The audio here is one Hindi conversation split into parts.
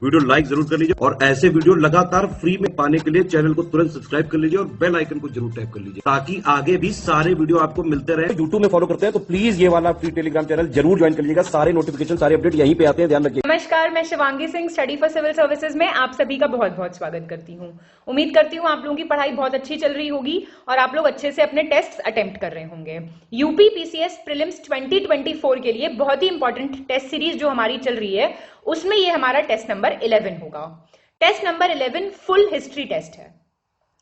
वीडियो लाइक जरूर कर लीजिए और ऐसे वीडियो लगातार फ्री में पाने के लिए चैनल को तुरंत सब्सक्राइब कर लीजिए और बेल आइकन को जरूर टैप कर लीजिए ताकि आगे भी सारे वीडियो आपको मिलते रहे। यूट्यूब में फॉलो करते हैं तो प्लीज ये वाला फ्री टेलीग्राम चैनल जरूर ज्वाइन कर लीजिएगा। सारे नोटिफिकेशन सारे अपडेट यहीं पे आते हैं, ध्यान रखिए। नमस्कार, मैं Shivangi Singh study for civil services में आप सभी का बहुत बहुत स्वागत करती हूँ। उम्मीद करती हूँ आप लोगों की पढ़ाई बहुत अच्छी चल रही होगी और आप लोग अच्छे से अपने टेस्ट अटेम्प्ट कर रहे होंगे। यूपी पीसीएस प्रीलिम्स 2024 के लिए बहुत ही इंपॉर्टेंट टेस्ट सीरीज जो हमारी चल रही है उसमें ये हमारा टेस्ट नंबर 11 होगा। Test number 11 full history test है।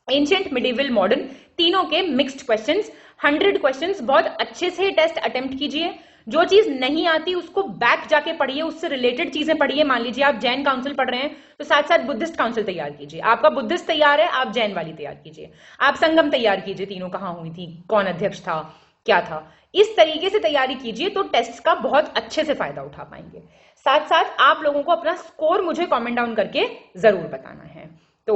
एंशिएंट, मिडिवल, मॉडर्न तीनों के मिक्स्ड क्वेश्चंस, 100 क्वेश्चंस। बहुत अच्छे से टेस्ट अटेम्प्ट कीजिए। जो चीज नहीं आती उसको बैक जाके पढ़िए, उससे रिलेटेड चीजें पढ़िए। मान लीजिए आप जैन काउंसिल पढ़ रहे हैं तो साथ साथ बुद्धिस्ट काउंसिल तैयार कीजिए। आपका बुद्धिस्ट तैयार है, आप जैन वाली तैयार कीजिए। आप संगम तैयार कीजिए, तीनों कहाँ हुई थी, कौन अध्यक्ष था, क्या था। इस तरीके से तैयारी कीजिए तो टेस्ट का बहुत अच्छे से फायदा उठा पाएंगे। साथ साथ आप लोगों को अपना स्कोर मुझे कमेंट डाउन करके जरूर बताना है। तो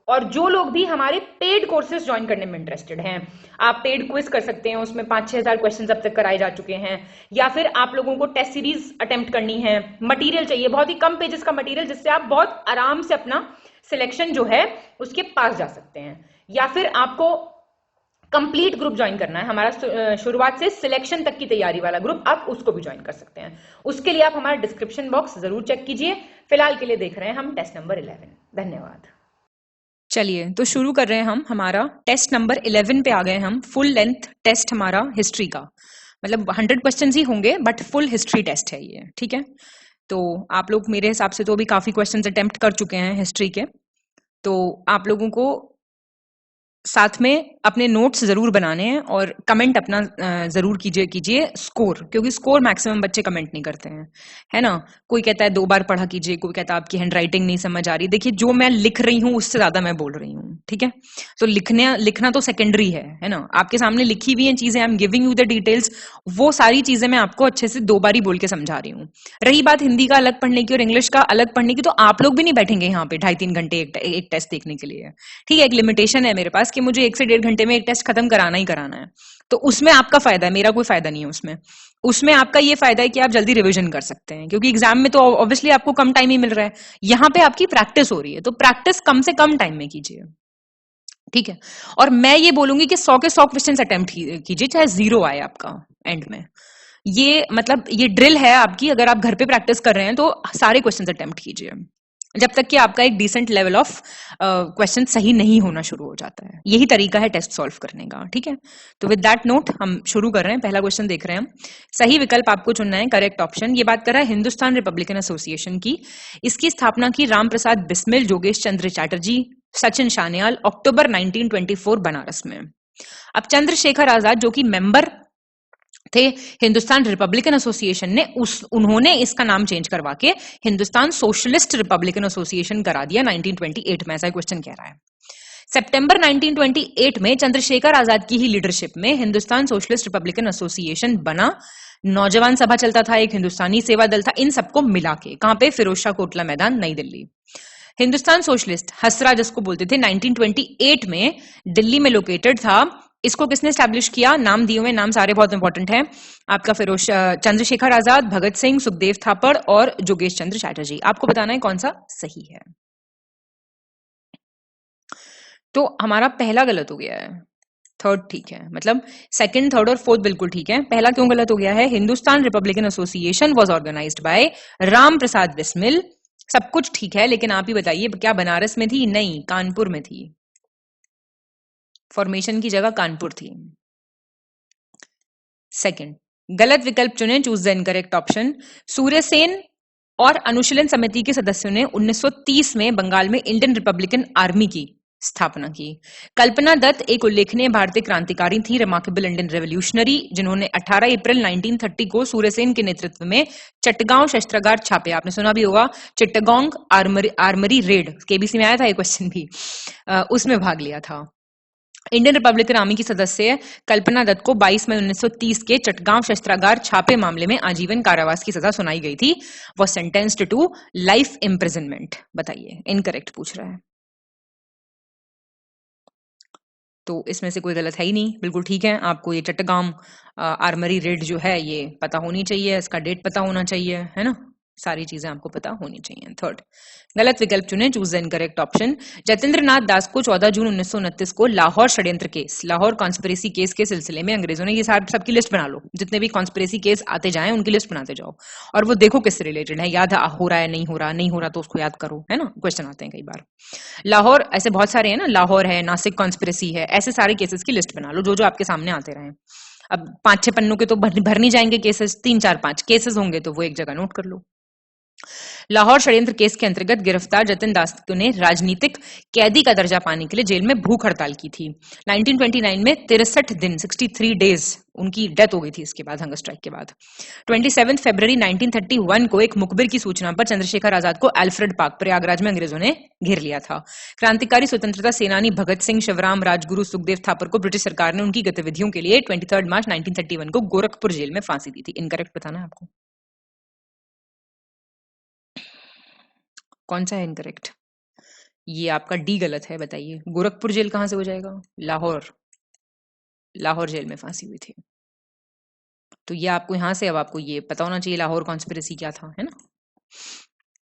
और जो लोग भी हमारे पेड कोर्सेज ज्वाइन करने में इंटरेस्टेड हैं, आप पेड क्विज कर सकते हैं, उसमें 5-6 हजार क्वेश्चंस अब तक कराए जा चुके हैं। या फिर आप लोगों को टेस्ट सीरीज अटेम्प्ट करनी है, मटेरियल चाहिए, बहुत ही कम पेजेस का मटेरियल जिससे आप बहुत आराम से अपना सिलेक्शन जो है उसके पास जा सकते हैं। या फिर आपको कंप्लीट ग्रुप ज्वाइन करना है हमारा, शुरुआत से सिलेक्शन तक की तैयारी वाला ग्रुप, आप उसको भी ज्वाइन कर सकते हैं। उसके लिए आप हमारा डिस्क्रिप्शन बॉक्स जरूर चेक कीजिए। फिलहाल के लिए देख रहे हैं हम टेस्ट नंबर 11। धन्यवाद। चलिए तो शुरू कर रहे हैं हम हमारा टेस्ट नंबर 11 पे आ गए हम। फुल लेंथ टेस्ट हमारा हिस्ट्री का, मतलब 100 क्वेश्चन ही होंगे बट फुल हिस्ट्री टेस्ट है ये, ठीक है। तो आप लोग मेरे हिसाब से तो अभी काफी क्वेश्चन अटेम्प्ट कर चुके हैं हिस्ट्री के, तो आप लोगों को साथ में अपने नोट्स जरूर बनाने हैं और कमेंट अपना जरूर कीजिए स्कोर, क्योंकि स्कोर मैक्सिमम बच्चे कमेंट नहीं करते हैं, है ना। कोई कहता है 2 बार पढ़ा कीजिए, कोई कहता है आपकी हैंडराइटिंग नहीं समझ आ रही। देखिए जो मैं लिख रही हूँ उससे ज्यादा मैं बोल रही हूँ, ठीक है। तो लिखना तो सेकेंडरी है ना। आपके सामने लिखी हुई है चीजें, I am giving you the details, वो सारी चीजें मैं आपको अच्छे से 2 बार ही बोल के समझा रही हूँ। रही बात हिंदी का अलग पढ़ने की और इंग्लिश का अलग पढ़ने की, तो आप लोग भी नहीं बैठेंगे यहाँ पे 2.5-3 घंटे एक टेस्ट देखने के लिए, ठीक है। एक लिमिटेशन है मेरे पास कि मुझे 1 से 1.5 घंटे में एक टेस्ट खत्म कराना ही कराना है। तो उसमें आपका फायदा है, मेरा कोई फायदा नहीं है उसमें। उसमें आपका ये फायदा है कि आप जल्दी रिवीजन कर सकते हैं, क्योंकि एग्जाम में तो ऑब्वियसली आपको कम टाइम ही मिल रहा है। यहां पे आपकी प्रैक्टिस हो रही है, तो प्रैक्टिस कम से कम टाइम में कीजिए, ठीक है। और मैं ये बोलूंगी कि 100 के 100 क्वेश्चन अटेम्प्ट कीजिए, चाहे 0 आए आपका एंड में। ये मतलब ये ड्रिल है आपकी। अगर आप घर पे प्रैक्टिस कर रहे हैं तो सारे क्वेश्चन अटेम्प्ट कीजिए जब तक कि आपका एक डिसेंट लेवल ऑफ क्वेश्चन सही नहीं होना शुरू हो जाता है। यही तरीका है टेस्ट सॉल्व करने का, ठीक है। तो विद दैट नोट हम शुरू कर रहे हैं। पहला क्वेश्चन देख रहे हैं हम। सही विकल्प आपको चुनना है, करेक्ट ऑप्शन। ये बात कर रहा है हिंदुस्तान रिपब्लिकन एसोसिएशन की। इसकी स्थापना की राम प्रसाद बिस्मिल, जोगेश चंद्र चैटर्जी, सचिन सान्याल, अक्टूबर 1924 बनारस में। अब चंद्रशेखर आजाद जो कि मेंबर थे हिंदुस्तान रिपब्लिकन एसोसिएशन ने, उन्होंने इसका नाम चेंज करवा के हिंदुस्तान सोशलिस्ट रिपब्लिकन एसोसिएशन करा दिया 1928 में, ऐसा क्वेश्चन कह रहा है। सितंबर 1928 में चंद्रशेखर आजाद की ही लीडरशिप में हिंदुस्तान सोशलिस्ट रिपब्लिकन एसोसिएशन बना। नौजवान सभा चलता था, एक हिंदुस्तानी सेवा दल था, इन सबको मिला के कहां पे, फिरोज शाह कोटला मैदान, नई दिल्ली। हिंदुस्तान सोशलिस्ट हसरा जिसको बोलते थे, 1928 में दिल्ली में लोकेटेड था। इसको किसने स्टैब्लिश किया? नाम दिए हुए, नाम सारे बहुत इंपॉर्टेंट है आपका। चंद्रशेखर आजाद, भगत सिंह, सुखदेव थापड़ और जोगेश चंद्र चैटर्जी। आपको बताना है कौन सा सही है। तो हमारा पहला गलत हो गया है, थर्ड ठीक है, मतलब सेकंड, थर्ड और फोर्थ बिल्कुल ठीक है। पहला क्यों गलत हो गया है? Hindustan republican association was organized by Ram Prasad Bismil. सब कुछ ठीक है, लेकिन आप ही बताइए क्या बनारस में थी? नहीं, कानपुर में थी। फॉर्मेशन की जगह कानपुर थी। सेकंड गलत विकल्प चुने, choose the incorrect option. Surya Sen और अनुशीलन समिति के सदस्यों ने 1930 में बंगाल में इंडियन रिपब्लिकन आर्मी की स्थापना की। कल्पना दत्त एक उल्लेखनीय भारतीय क्रांतिकारी थी, रिमार्केबल इंडियन रेवोल्यूशनरी, जिन्होंने 18 अप्रैल 1930 को सूर्यसेन के नेतृत्व में चट्टगांव शस्त्रागार छापे। आपने सुना भी होगा, चिट्टागोंग आर्मरी रेड, केबीसी में आया था ये क्वेश्चन भी, उसमें भाग लिया था। इंडियन रिपब्लिकन आर्मी की सदस्य कल्पना दत्त को 22 मई 1930 के चटगांव शस्त्रागार छापे मामले में आजीवन कारावास की सजा सुनाई गई थी। वो सेंटेंस्ड टू लाइफ इम्प्रिजनमेंट। बताइए, इनकरेक्ट पूछ रहा है। तो इसमें से कोई गलत है ही नहीं, बिल्कुल ठीक है। आपको ये चट्टगांव आर्मरी रेड जो है ये पता होनी चाहिए, इसका डेट पता होना चाहिए, है ना। सारी चीजें आपको पता होनी चाहिए। थर्ड, गलत विकल्प चुने, choose the incorrect option. Jatendra Nath Das को 14 जून 1929 को लाहौर षड्यंत्र केस, लाहौर कॉन्स्पिरेसी केस के सिलसिले में अंग्रेजों ने, ये सबकी लिस्ट बना लो, जितने भी कॉन्स्पिरेसी केस आते जाएं उनकी लिस्ट बनाते जाओ, और वो देखो किससे रिलेटेड है, याद हो रहा है, नहीं हो रहा, नहीं हो रहा तो उसको याद करो, है ना, क्वेश्चन आते हैं कई बार। लाहौर, ऐसे बहुत सारे हैं ना, लाहौर है, नासिक कॉन्स्पिरेसी है, ऐसे सारे केसेस की लिस्ट बना लो जो जो आपके सामने आते रहे। अब 5-6 पन्नों के तो भर नहीं जाएंगे केसेस, 3-4-5 केसेस होंगे तो वो एक जगह नोट कर लो। लाहौर षड्यंत्र केस के अंतर्गत गिरफ्तार जतिन दास ने राजनीतिक कैदी का दर्जा पाने के लिए जेल में भूख हड़ताल की थी। 1929 में 63 दिन 63 डेज उनकी डेथ हो गई थी इसके बाद, हंगर स्ट्राइक के बाद। 27 फरवरी 1931 को एक मुखबिर की सूचना पर चंद्रशेखर आजाद को अल्फ्रेड पार्क, प्रयागराज में अंग्रेजों ने घेर लिया था। क्रांतिकारी स्वतंत्रता सेनानी भगत सिंह, शिवराम, राजगुरु, सुखदेव थापर को ब्रिटिश सरकार ने उनकी गतिविधियों के लिए 23 मार्च 1931 को गोरखपुर जेल में फांसी दी थी। इनकरेक्ट बताना है आपको, कौन सा है इनकरेक्ट? ये आपका डी गलत है, बताइए गोरखपुर जेल कहां से हो जाएगा? लाहौर, लाहौर जेल में फांसी हुई थी। तो ये आपको यहां से, अब आपको ये पता होना चाहिए लाहौर कॉन्स्पिरेसी क्या था, है ना।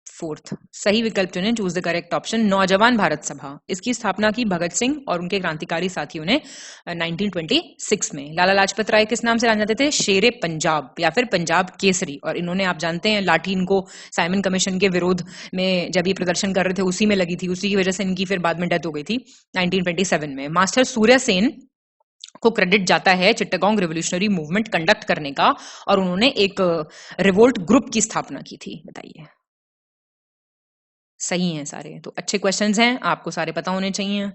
फोर्थ, सही विकल्प चुने, चूज द करेक्ट ऑप्शन। नौजवान भारत सभा, इसकी स्थापना की भगत सिंह और उनके क्रांतिकारी साथियों ने 1926 में। लाला लाजपत राय किस नाम से जाने जाते थे? शेरे पंजाब या फिर पंजाब केसरी। और इन्होंने, आप जानते हैं, लाठी इनको साइमन कमीशन के विरोध में जब ये प्रदर्शन कर रहे थे उसी में लगी थी, उसी की वजह से इनकी फिर बाद में डेथ हो गई थी 1927 में। मास्टर सूर्य सेन को क्रेडिट जाता है चिट्टागोंग रिवोल्यूशनरी मूवमेंट कंडक्ट करने का, और उन्होंने एक रिवोल्ट ग्रुप की स्थापना की थी। बताइए, सही हैं सारे, तो अच्छे क्वेश्चंस हैं, आपको सारे पता होने चाहिए।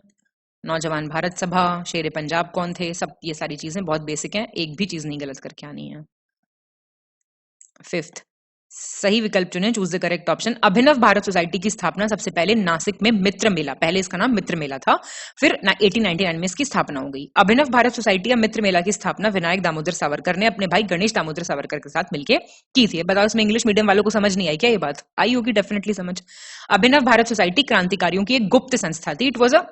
नौजवान भारत सभा, शेरे पंजाब कौन थे, सब ये सारी चीजें बहुत बेसिक हैं, एक भी चीज नहीं गलत करके आनी है। फिफ्थ, सही विकल्प चुने, choose the correct option. Abhinav Bharat society की स्थापना सबसे पहले नासिक में मित्र मेला, पहले इसका नाम मित्र मेला था, फिर 1899 में इसकी स्थापना हो गई। अभिनव भारत सोसाइटी या मित्र मेला की स्थापना विनायक दामोदर सावरकर ने अपने भाई गणेश दामोदर सावरकर के साथ मिलकर की थी। बताओ, इसमें इंग्लिश मीडियम वालों को समझ नहीं आई क्या? ये बात आई होगी डेफिनेटली समझ। अभिनव भारत सोसाइटी क्रांतिकारियों की एक गुप्त संस्था थी, it was a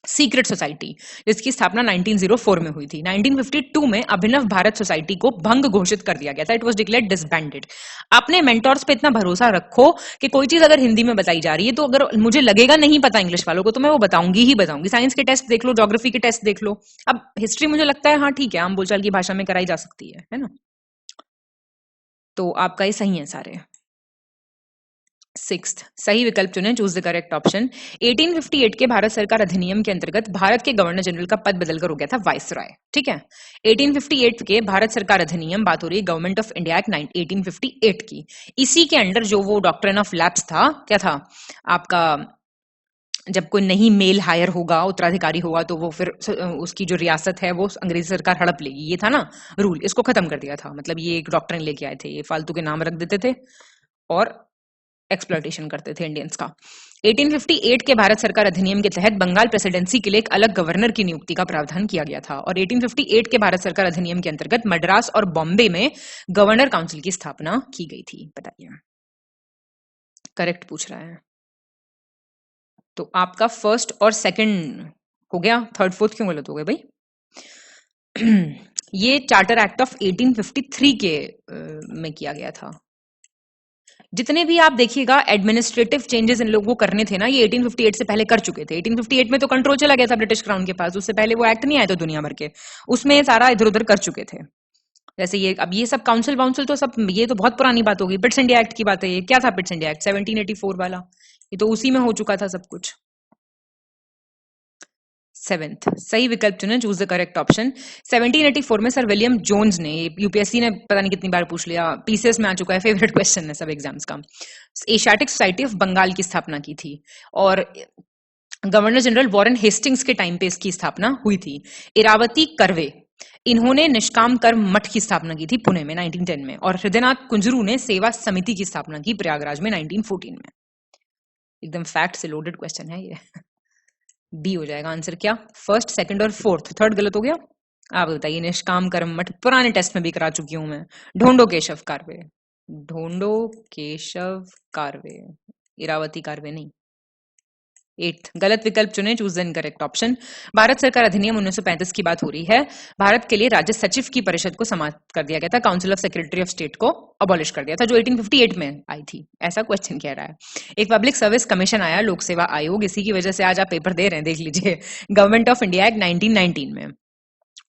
secret society, जिसकी स्थापना 1904 में हुई थी। 1952 में अभिनव भारत सोसाइटी को भंग घोषित कर दिया गया था, इट वाज डिक्लेयर्ड डिसबैंडेड। अपने मेंटोर्स पे इतना भरोसा रखो कि कोई चीज अगर हिंदी में बताई जा रही है तो अगर मुझे लगेगा नहीं पता इंग्लिश वालों को तो मैं वो बताऊंगी ही बताऊंगी। साइंस के टेस्ट देख लो, ज्योग्राफी के टेस्ट देख लो। अब हिस्ट्री मुझे लगता है हाँ ठीक है, आम बोलचाल की भाषा में कराई जा सकती है ना। तो आपका ये सही है सारे। सिक्स्थ, सही विकल्प चुनें, चूज द करेक्ट ऑप्शन। 1858 के भारत सरकार अधिनियम के अंतर्गत भारत के गवर्नर जनरल का पद बदलकर हो गया था वाइसरॉय, ठीक है। 1858 के भारत सरकार अधिनियम, बात हो रही है गवर्नमेंट ऑफ इंडिया एक्ट 1858 की। इसी के अंडर जो वो डॉक्ट्रिन ऑफ लैप्स था, क्या था आपका, जब कोई नहीं मेल हायर होगा, उत्तराधिकारी होगा, तो वो फिर उसकी जो रियासत है वो अंग्रेजी सरकार हड़प लेगी, ये था ना रूल, इसको खत्म कर दिया था। मतलब ये एक डॉक्ट्रिन लेके आए थे, ये फालतू के नाम रख देते थे और एक्सप्लॉयटेशन करते थे इंडियंस का। 1858 के भारत सरकार अधिनियम के तहत बंगाल प्रेसिडेंसी के लिए एक अलग गवर्नर की नियुक्ति का प्रावधान किया गया था, और 1858 के भारत सरकार अधिनियम के अंतर्गत मद्रास और बॉम्बे में गवर्नर काउंसिल की स्थापना की गई थी। बताइए, करेक्ट पूछ रहा है। तो आपका फर्स्ट और सेकंड हो गया, थर्ड फोर्थ क्यों गलत हो गए भाई? ये चार्टर एक्ट ऑफ 1853 के में किया गया था। जितने भी आप देखिएगा एडमिनिस्ट्रेटिव चेंजेस इन लोगों को करने थे ना, ये 1858 से पहले कर चुके थे। 1858 में तो कंट्रोल चला गया था ब्रिटिश क्राउन के पास, उससे पहले वो एक्ट नहीं आए थे दुनिया भर के, उसमें सारा इधर उधर कर चुके थे। जैसे ये अब ये सब काउंसिल वाउंसिल तो सब, ये तो बहुत पुरानी बात होगी। पिट्स इंडिया एक्ट की बात है, ये क्या था पिट्स इंडिया एक्ट 1784 वाला, ये तो उसी में हो चुका था सब कुछ। सेवेंथ, सही विकल्प चुने, चूज द करेक्ट ऑप्शन। 1784 में सर विलियम जोन्स ने, यूपीएससी ने पता नहीं कितनी बार पूछ लिया, पीसीएस में आ चुका है, फेवरेट क्वेश्चन है सब एग्जाम्स का, एशियाटिक सोसाइटी ऑफ बंगाल की स्थापना की थी, और गवर्नर जनरल वॉरेन हेस्टिंग्स के टाइम पे इसकी स्थापना हुई थी। इरावती कर्वे, इन्होंने निष्काम कर्म मठ की स्थापना की थी पुणे में 1910 में, और हृदयनाथ कुंजरू ने सेवा समिति की स्थापना की प्रयागराज में 1914 में। एकदम फैक्ट से लोडेड क्वेश्चन है ये। बी हो जाएगा आंसर। क्या फर्स्ट, सेकंड और फोर्थ, थर्ड गलत हो गया। आप बताइए, निष्काम कर्म मठ पुराने टेस्ट में भी करा चुकी हूं मैं। ढोंडो केशव कारवे, ढोंडो केशव कारवे, इरावती कारवे नहीं। एट्थ गलत विकल्प चुने, choose the incorrect option. Bharat सरकार अधिनियम 1935 की बात हो रही है। भारत के लिए राज्य सचिव की परिषद को समाप्त कर दिया गया था, council of secretary of state को अबॉलिश कर दिया था, जो 1858 में आई थी, ऐसा क्वेश्चन कह रहा है। एक पब्लिक सर्विस कमीशन आया, लोक सेवा आयोग, इसी की वजह से आज आप पेपर दे रहे हैं, देख लीजिए, गवर्नमेंट ऑफ इंडिया एक्ट 1919 में।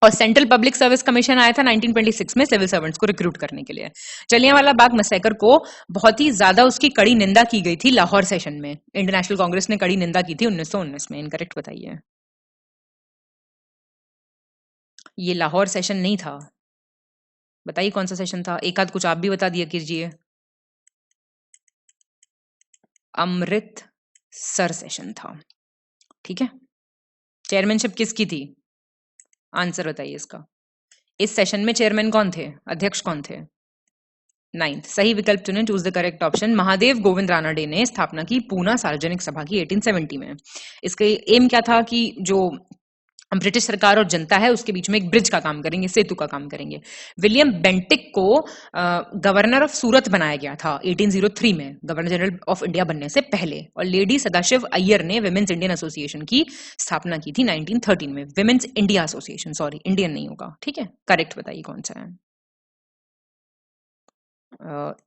और सेंट्रल पब्लिक सर्विस कमीशन आया था 1926 में सिविल सर्वेंट्स को रिक्रूट करने के लिए। जलियांवाला बाग मैसेकर को बहुत ही ज्यादा उसकी कड़ी निंदा की गई थी लाहौर सेशन में, इंडियन नेशनल कांग्रेस ने कड़ी निंदा की थी 1919 में। इनकरेक्ट बताइए। ये लाहौर सेशन नहीं था, बताइए कौन सा सेशन था, एक आध कुछ आप भी बता दिया कीजिए। अमृतसर सेशन था, ठीक है। चेयरमैनशिप किसकी थी, आंसर बताइए इसका। इस सेशन में चेयरमैन कौन थे, अध्यक्ष कौन थे। नाइन्थ सही विकल्प चुने, choose the correct option. Mahadev Govind Ranade ने स्थापना की पूना सार्वजनिक सभा की 1870 में। इसके एम क्या था कि जो ब्रिटिश सरकार और जनता है उसके बीच में एक ब्रिज का काम करेंगे, सेतु का काम करेंगे। विलियम बेंटिक को गवर्नर ऑफ सूरत बनाया गया था 1803 में, गवर्नर जनरल ऑफ इंडिया बनने से पहले। और लेडी सदाशिव अय्यर ने विमेन्स इंडियन एसोसिएशन की स्थापना की थी 1913 में, women's India association, sorry Indian नहीं होगा, ठीक है। करेक्ट बताइए कौन सा है।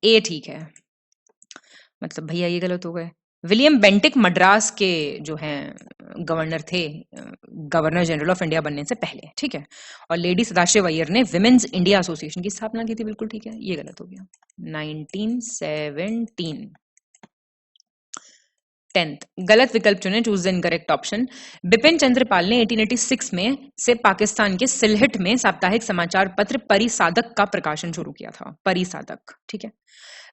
ए ठीक है, मतलब भैया ये गलत हो गए। विलियम बेंटिक मद्रास के जो हैं गवर्नर थे, गवर्नर जनरल ऑफ इंडिया बनने से पहले, ठीक है। और लेडी सदाशिव अय्यर ने विमेन्स इंडिया एसोसिएशन की स्थापना की थी, बिल्कुल ठीक है, ये गलत हो गया। 1917। 10th गलत विकल्प चुने, choose the incorrect option. Bipin Chandra Pal ने 1886 में से पाकिस्तान के सिलहट में साप्ताहिक समाचार पत्र परिसादक का प्रकाशन शुरू किया था, परिसादक, ठीक है।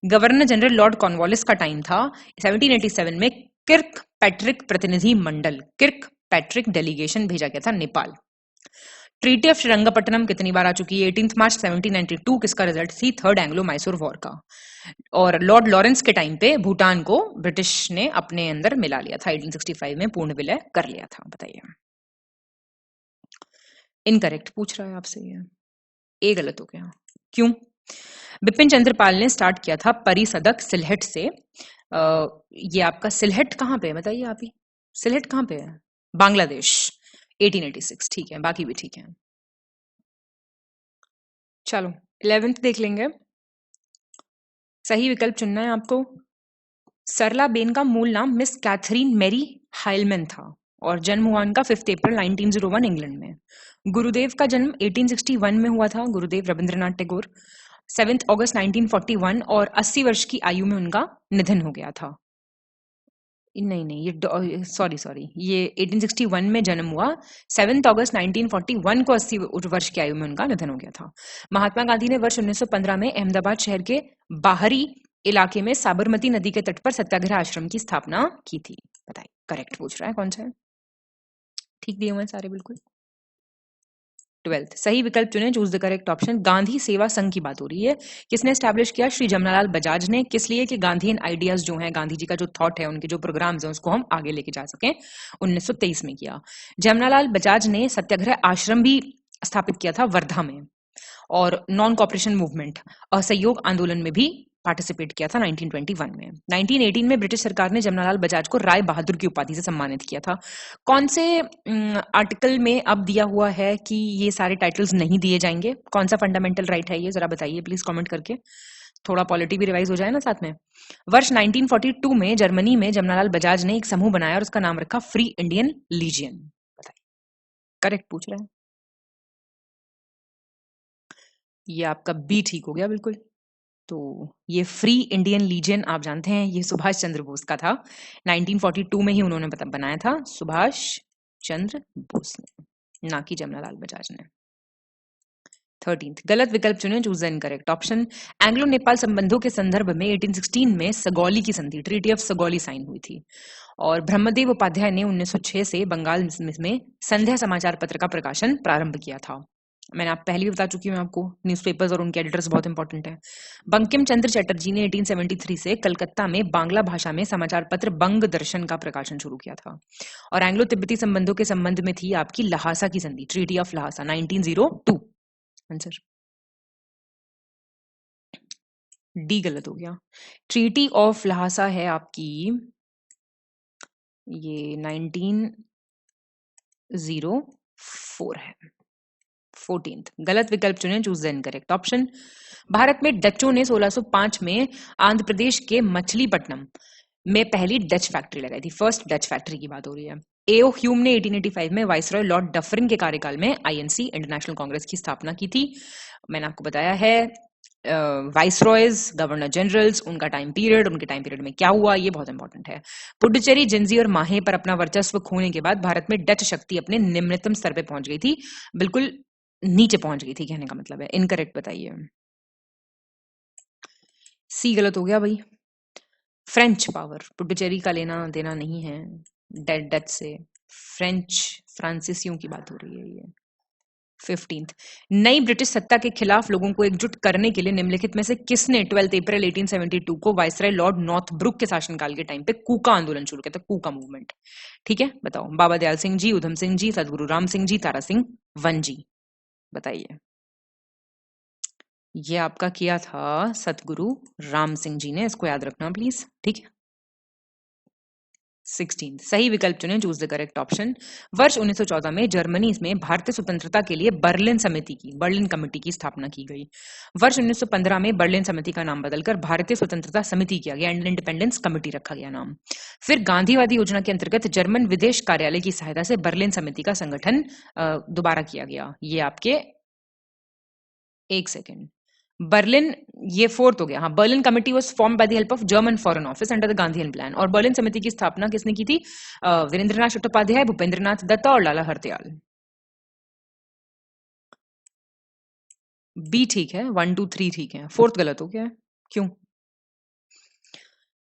गवर्नर जनरल लॉर्ड कॉर्नवालिस का टाइम था 1787 में किर्क पैट्रिक प्रतिनिधि मंडल, किर्क पैट्रिक डेलीगेशन भेजा गया था नेपाल। ट्रीटी ऑफ श्रीरंगपट्टनम कितनी बार आ चुकी है, 18 मार्च 1792 किसका रिजल्ट थी, थर्ड एंग्लो मैसूर वॉर का। और लॉर्ड लॉरेंस के टाइम पे भूटान को ब्रिटिश ने अपने अंदर मिला लिया था, 1865 में पूर्ण विलय कर लिया था। बताइए। इनकरेक्ट पूछ रहा है आपसे, ये गलत हो गया, क्यों। बिपिन चंद्र पाल ने स्टार्ट किया था परिसदक सिलहट से। ये आपका सिलहट कहाँ पे है बताइए आप ही, सिलहट कहाँ पे है, बांग्लादेश, 1886, ठीक है, बाकी भी ठीक है। चलो 11th देख लेंगे। सही विकल्प चुनना है आपको। सरला बेन का मूल नाम मिस कैथरीन मैरी हाइलमैन था और जन्म हुआ उनका 5 अप्रैल 1901 इंग्लैंड में। गुरुदेव का जन्म 1861 में हुआ था, गुरुदेव रविंद्रनाथ टैगोर। 7 अगस्त 1941 और 80 वर्ष की आयु में उनका निधन हो गया था। नहीं ये सॉरी ये 1861 में जन्म हुआ, 7 अगस्त 1941 को 80 वर्ष की आयु में उनका निधन हो गया था। महात्मा गांधी ने वर्ष 1915 में अहमदाबाद शहर के बाहरी इलाके में साबरमती नदी के तट पर सत्याग्रह आश्रम की स्थापना की थी। बताइए, करेक्ट पूछ रहा है कौन सा है, ठीक दिए हुए हैं सारे बिल्कुल। 12th सही विकल्प चुने, choose the correct option. Gandhi सेवा संघ की बात हो रही है, किसने एस्टैब्लिश किया, श्री जमनालाल बजाज ने। किस लिए कि गांधीयन आइडियाज जो हैं, गांधी जी का जो थॉट है, उनके जो प्रोग्राम्स हैं, उसको हम आगे लेके जा सकें, 1923 में किया। जमनालाल बजाज ने सत्याग्रह आश्रम भी स्थापित किया था वर्धा में, और नॉन कॉपरेशन मूवमेंट असहयोग आंदोलन में भी पार्टिसिपेट किया था 1921 में। 1918 में ब्रिटिश सरकार ने जमनालाल बजाज को राय बहादुर की उपाधि से सम्मानित किया था। कौन से आर्टिकल में अब दिया हुआ है कि ये सारे टाइटल्स नहीं दिए जाएंगे, कौन सा फंडामेंटल राइट है ये, जरा बताइए प्लीज कमेंट करके, थोड़ा पॉलिटी भी रिवाइज हो जाए ना साथ में। वर्ष 1942 में जर्मनी में जमनालाल बजाज ने एक समूह बनाया और उसका नाम रखा फ्री इंडियन लीजियन। बताइए, करेक्ट पूछ रहे हैं। ये आपका बी ठीक हो गया बिल्कुल। तो ये फ्री इंडियन लीजियन आप जानते हैं, ये सुभाष चंद्र बोस का था, 1942 में ही उन्होंने बनाया था, सुभाष चंद्र बोस ने, ना कि जमनालाल बजाज ने। 13th गलत विकल्प चुने, choose the incorrect option. Anglo Nepal संबंधों के संदर्भ में 1816 में सगौली की संधि, ट्रीटी ऑफ सगौली साइन हुई थी। और ब्रह्मदेव उपाध्याय ने 1906 से बंगाल में संध्या समाचार पत्र का प्रकाशन प्रारंभ किया था। मैंने आप पहले भी बता चुकी हूँ आपको, न्यूज़पेपर्स और उनके एडिटर्स बहुत इंपॉर्टेंट है। बंकिम चंद्र चटर्जी ने 1873 से कलकत्ता में बांग्ला भाषा में समाचार पत्र बंग दर्शन का प्रकाशन शुरू किया था। और एंग्लो तिब्बती संबंधों के संबंध में थी आपकी लहासा की संधि, treaty of Lhasa, 1902। Answer D गलत हो गया। ट्रीटी ऑफ लहासा है आपकी ये 1904 है। 14th गलत विकल्प चुने, choose the incorrect option. Bharat में डचों ने 1605 में आंध्र प्रदेश के मछलीपट्टनम में पहली डच फैक्ट्री लगाई थी। फर्स्ट डच फैक्ट्री की बात हो रही है। एओ ह्यूम ने 1885 में वाइसरॉय लॉर्ड डफरिन के कार्यकाल में आईएनसी इंटरनेशनल कांग्रेस की स्थापना की थी। मैंने आपको बताया है वाइसरॉयज, गवर्नर जनरल्स, उनका टाइम पीरियड, उनके टाइम पीरियड में क्या हुआ, ये बहुत इंपॉर्टेंट है। पुडुचेरी, जिंजी और माहे पर अपना वर्चस्व खोने के बाद भारत में डच शक्ति अपने निम्नतम स्तर पे पहुंच गई थी। बिल्कुल नीचे पहुंच गई थी कहने का मतलब है। इनकरेक्ट बताइए। सी गलत हो गया भाई। फ्रेंच पावर, पुडुचेरी का लेना देना नहीं है डच से। फ्रेंच फ्रांसीसियों की बात हो रही है ये। 15th नई ब्रिटिश सत्ता के खिलाफ लोगों को एकजुट करने के लिए निम्नलिखित में से किसने 12 अप्रैल 1872 को वाइसराय लॉर्ड नॉर्थब्रुक के शासनकाल के टाइम पे कूका आंदोलन शुरू किया था। कूका मूवमेंट। ठीक है, बताओ। बाबा दयाल सिंह जी, उधम सिंह जी, सदगुरु राम सिंह जी, तारा सिंह वनजी। बताइए। ये आपका किया था सतगुरु राम सिंह जी ने, इसको याद रखना प्लीज। ठीक है। 16 सही विकल्प चुने, चूज द करेक्ट ऑप्शन। वर्ष 1914 में जर्मनी में भारतीय स्वतंत्रता के लिए बर्लिन कमेटी की स्थापना की गई। वर्ष 1915 में बर्लिन समिति का नाम बदलकर भारतीय स्वतंत्रता समिति किया गया, इंडिपेंडेंस कमेटी रखा गया नाम। फिर गांधीवादी योजना के अंतर्गत जर्मन विदेश कार्यालय की सहायता से बर्लिन समिति का संगठन दोबारा किया गया। ये आपके एक सेकेंड, बर्लिन, ये फोर्थ हो गया। हाँ, Berlin committee was formed by the help of German foreign office under the Gandhian plan. और बर्लिन समिति की स्थापना किसने की थी? वीरेंद्रनाथ चट्टोपाध्याय, भूपेंद्रनाथ दत्ता और लाला हरदयाल। बी ठीक है, 1 2 3 ठीक है, फोर्थ गलत हो गया है। क्यों?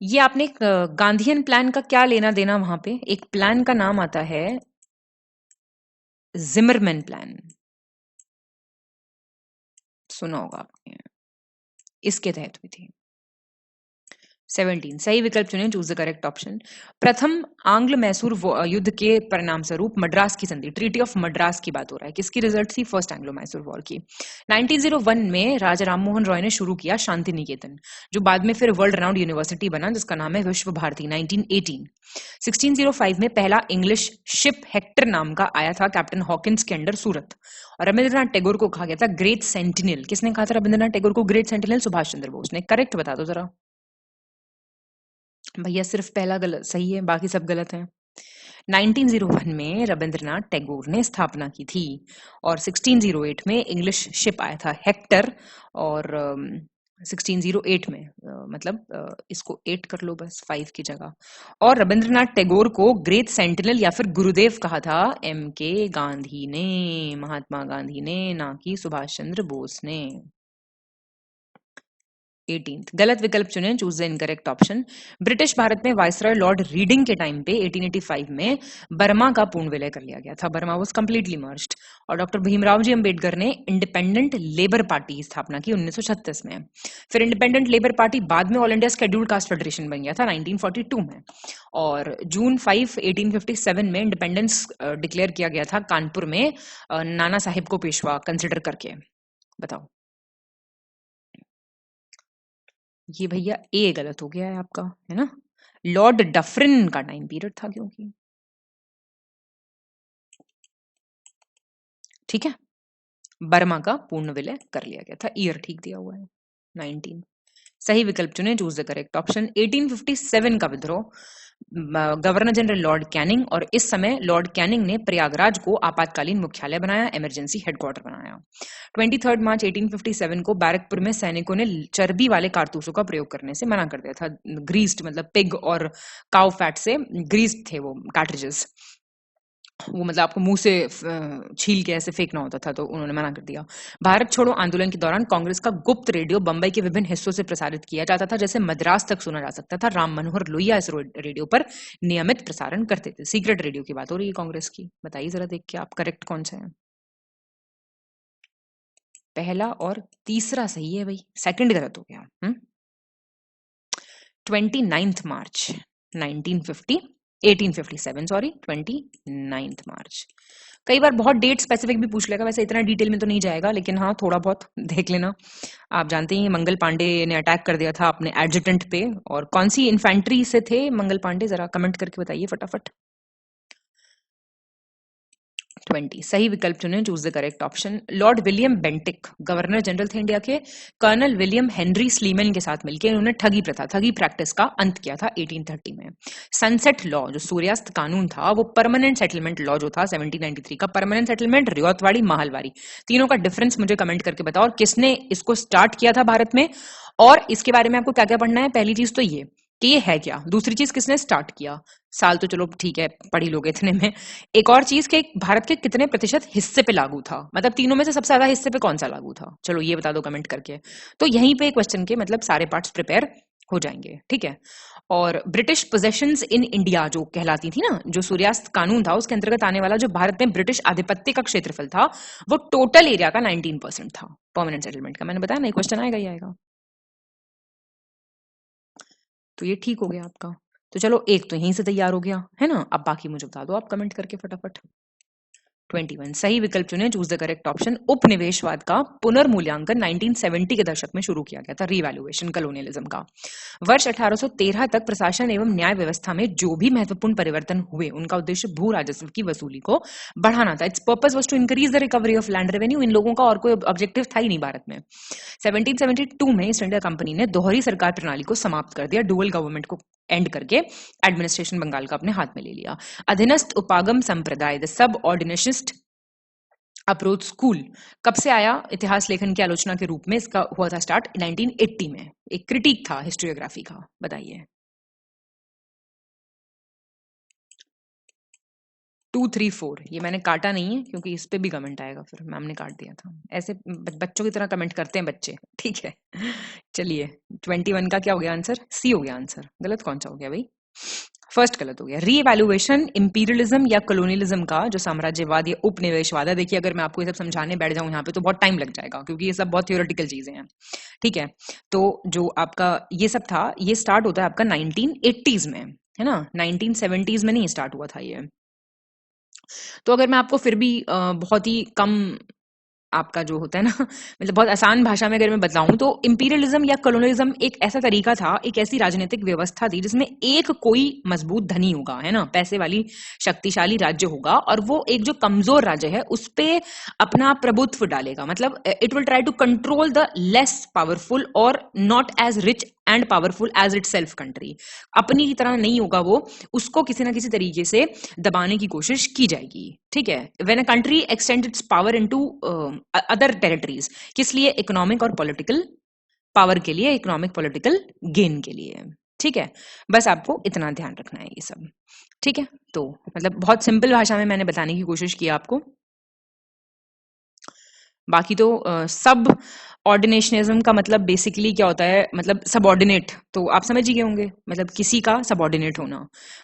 ये आपने गांधीयन प्लान का क्या लेना देना? वहां पे एक प्लान का नाम आता है जिमरमैन प्लान, सुना होगा आपने, इसके तहत हुई थी। 17 सही विकल्प चुने, चूज द करेक्ट ऑप्शन। प्रथम आंग्ल मैसूर युद्ध के परिणाम स्वरूप मद्रास की संधि, ट्रीटी ऑफ मद्रास की बात हो रहा है, किसकी रिजल्ट थी? फर्स्ट एंग्लो मैसूर वॉर की। 1901 में राजा राममोहन रॉय ने शुरू किया शांति निकेतन, जो बाद में फिर वर्ल्ड राउंड यूनिवर्सिटी बना, जिसका नाम है विश्व भारती। 1918 1605 में पहला इंग्लिश शिप हेक्टर नाम का आया था कैप्टन हॉकिंस के अंडर सूरत। और रविंद्रनाथ टैगोर को कहा गया था ग्रेट सेंटिनल। किसने कहा था रविंद्रनाथ टैगोर को ग्रेट सेंटिनल? सुभाष चंद्र बोस ने। करेक्ट बता दो जरा भैया। सिर्फ पहला गलत सही है, बाकी सब गलत है। 1901 में रविंद्रनाथ टैगोर ने स्थापना की थी। और 1608 में इंग्लिश शिप आया था हेक्टर। और 1608 में इसको 8 कर लो बस 5 की जगह। और रविंद्रनाथ टैगोर को ग्रेट सेंटिनल या फिर गुरुदेव कहा था एम के गांधी ने, महात्मा गांधी ने, ना कि सुभाष चंद्र बोस ने। 18th गलत विकल्प चुने, choose the incorrect option. British Bharat में वाइसरॉय लॉर्ड रीडिंग के टाइम पे 1885 में बर्मा का पूर्ण विलय कर लिया गया था। Burma was completely merged. और डॉक्टर भीमराव जी अंबेडकर ने इंडिपेंडेंट लेबर पार्टी की स्थापना की 1936 में। फिर इंडिपेंडेंट लेबर पार्टी बाद में all India scheduled caste federation बन गया था 1942 में। और जून 5 1857 में इंडिपेंडेंस डिक्लेयर किया गया था कानपुर में नाना साहिब को पेशवा कंसिडर करके। बताओ। ये भैया ए गलत हो गया है आपका, है ना? लॉर्ड डफरिन का टाइम पीरियड था क्योंकि। ठीक है, बर्मा का पूर्ण विलय कर लिया गया था। ईयर ठीक दिया हुआ है 19। सही विकल्प चुने, चूज द करेक्ट ऑप्शन। 1857 का विद्रोह, गवर्नर जनरल लॉर्ड कैनिंग, और इस समय लॉर्ड कैनिंग ने प्रयागराज को आपातकालीन मुख्यालय बनाया, इमरजेंसी हेडक्वार्टर बनाया। 23 मार्च 1857 को बैरकपुर में सैनिकों ने चर्बी वाले कारतूसों का प्रयोग करने से मना कर दिया था। ग्रीस्ड मतलब पिग और काउ फैट से ग्रीस्ड थे वो कार्ट्रिजेस। वो मतलब आपको मुंह से छील के ऐसे फेंकना होता था, तो उन्होंने मना कर दिया। भारत छोड़ो आंदोलन के दौरान कांग्रेस का गुप्त रेडियो बंबई के विभिन्न हिस्सों से प्रसारित किया जाता था, जैसे मद्रास तक सुना जा सकता था। राम मनोहर लोहिया इस रेडियो पर नियमित प्रसारण करते थे। सीक्रेट रेडियो की बात हो रही है कांग्रेस की। बताइए जरा देख के आप करेक्ट कौन सा है। पहला और तीसरा सही है भाई, सेकंड गलत हो गया। 29 मार्च 1950 1857 सॉरी 29 मार्च। कई बार बहुत डेट स्पेसिफिक भी पूछ लेगा, वैसे इतना डिटेल में तो नहीं जाएगा, लेकिन हाँ थोड़ा बहुत देख लेना। आप जानते हैं मंगल पांडे ने अटैक कर दिया था अपने एडजुटेंट पे, और कौन सी इन्फेंट्री से थे मंगल पांडे, जरा कमेंट करके बताइए फटाफट। 20 सही विकल्प चुने, choose the correct option. Lord William Bentinck governor general थे इंडिया के, कर्नल विलियम हेनरी स्लीमन के साथ मिलकर उन्होंने ठगी प्रथा, ठगी प्रैक्टिस का अंत किया था 1830 में। सनसेट लॉ जो सूर्यास्त कानून था, वो परमानेंट सेटलमेंट लॉ जो था 1793 का, परमानेंट सेटलमेंट, रियौतवाड़ी, महलवारी, तीनों का डिफरेंस मुझे कमेंट करके बताओ, और किसने इसको स्टार्ट किया था भारत में, और इसके बारे में आपको क्या क्या पढ़ना है। पहली चीज तो ये कि ये है क्या, दूसरी चीज किसने स्टार्ट किया, साल तो चलो ठीक है पढ़ी लोगे इतने में, एक और चीज कि भारत के कितने प्रतिशत हिस्से पे लागू था, मतलब तीनों में से सबसे ज्यादा हिस्से पे कौन सा लागू था, चलो ये बता दो कमेंट करके। तो यहीं पे क्वेश्चन के मतलब सारे पार्ट्स प्रिपेयर हो जाएंगे, ठीक है। और ब्रिटिश पोजेशंस इन इंडिया जो कहलाती थी ना, जो सूर्यास्त कानून था उसके अंतर्गत आने वाला जो भारत में ब्रिटिश आधिपत्य का क्षेत्रफल था, वो टोटल एरिया का 19% था परमानेंट सेटलमेंट का। मैंने बताया ना क्वेश्चन आएगा ही आएगा, तो ये ठीक हो गया आपका। तो चलो एक तो यहीं से तैयार हो गया है ना, अब बाकी मुझे बता दो आप कमेंट करके फटाफट। 21 सही विकल्प चुने, चूज द करेक्ट ऑप्शन। उपनिवेशवाद का पुनर्मूल्यांकन 1970 के दशक में शुरू किया गया था, रीवैल्यूएशन कलोनियलिज्म का। वर्ष 1813 तक प्रशासन एवं न्याय व्यवस्था में जो भी महत्वपूर्ण परिवर्तन हुए, उनका उद्देश्य भू राजस्व की वसूली को बढ़ाना था। Its purpose was to increase the recovery of land revenue. इन लोगों का और कोई ऑब्जेक्टिव था ही नहीं भारत में। 1772 में ईस्ट इंडिया कंपनी ने दोहरी सरकार प्रणाली को समाप्त कर दिया, डुअल गवर्नमेंट को एंड करके एडमिनिस्ट्रेशन बंगाल का अपने हाथ में ले लिया। अधीनस्थ उपागम संप्रदाय, द सब ऑर्डिनेशिस्ट अप्रोच स्कूल कब से आया इतिहास लेखन की आलोचना के रूप में, इसका हुआ था स्टार्ट 1980 में, एक क्रिटिक था हिस्टोरियोग्राफी का। बताइए 2 3 4, ये मैंने काटा नहीं है क्योंकि इस पे भी कमेंट आएगा, फिर मैम ने काट दिया था। ऐसे बच्चों की तरह कमेंट करते हैं बच्चे, ठीक है। चलिए 21 का क्या हो गया आंसर, सी हो गया आंसर। गलत कौन सा हो गया भाई, फर्स्ट गलत हो गया। रीवैल्यूएशन इंपीरियलिज्म या कॉलोनियलिज्म का जो साम्राज्यवाद या उपनिवेशवाद है, देखिए अगर मैं आपको ये सब समझाने बैठ जाऊं यहाँ पे तो बहुत टाइम लग जाएगा, क्योंकि ये सब बहुत थियोरेटिकल चीजें हैं, ठीक है। तो जो आपका ये सब था, ये स्टार्ट होता है आपका 1980s में, है ना, 1970s में नहीं स्टार्ट हुआ था ये। तो अगर मैं आपको फिर भी बहुत ही कम आपका जो होता है ना, मतलब बहुत आसान भाषा में अगर मैं बताऊं तो इंपीरियलिज्म या कॉलोनियलिज्म एक ऐसा तरीका था, एक ऐसी राजनीतिक व्यवस्था थी जिसमें एक कोई मजबूत धनी होगा, है ना, पैसे वाली शक्तिशाली राज्य होगा, और वो एक जो कमजोर राज्य है उस पे अपना प्रभुत्व डालेगा। मतलब it will try to control the less powerful और not as rich and powerful as itself country. अपनी की तरह नहीं होगा वो, उसको किसी ना किसी तरीके से दबाने की कोशिश की जाएगी, ठीक है। When a country extend it's power into other territories, किस लिए, इकोनॉमिक और पॉलिटिकल पावर के लिए, इकोनॉमिक पॉलिटिकल गेन के लिए, ठीक है। बस आपको इतना ध्यान रखना है ये सब, ठीक है। तो मतलब बहुत सिंपल भाषा में मैंने बताने की कोशिश की आपको। बाकी तो सब ऑर्डिनेशनिज्म का मतलब बेसिकली क्या होता है, मतलब सबऑर्डिनेट, तो आप समझ ही गए होंगे, मतलब किसी का सबऑर्डिनेट होना।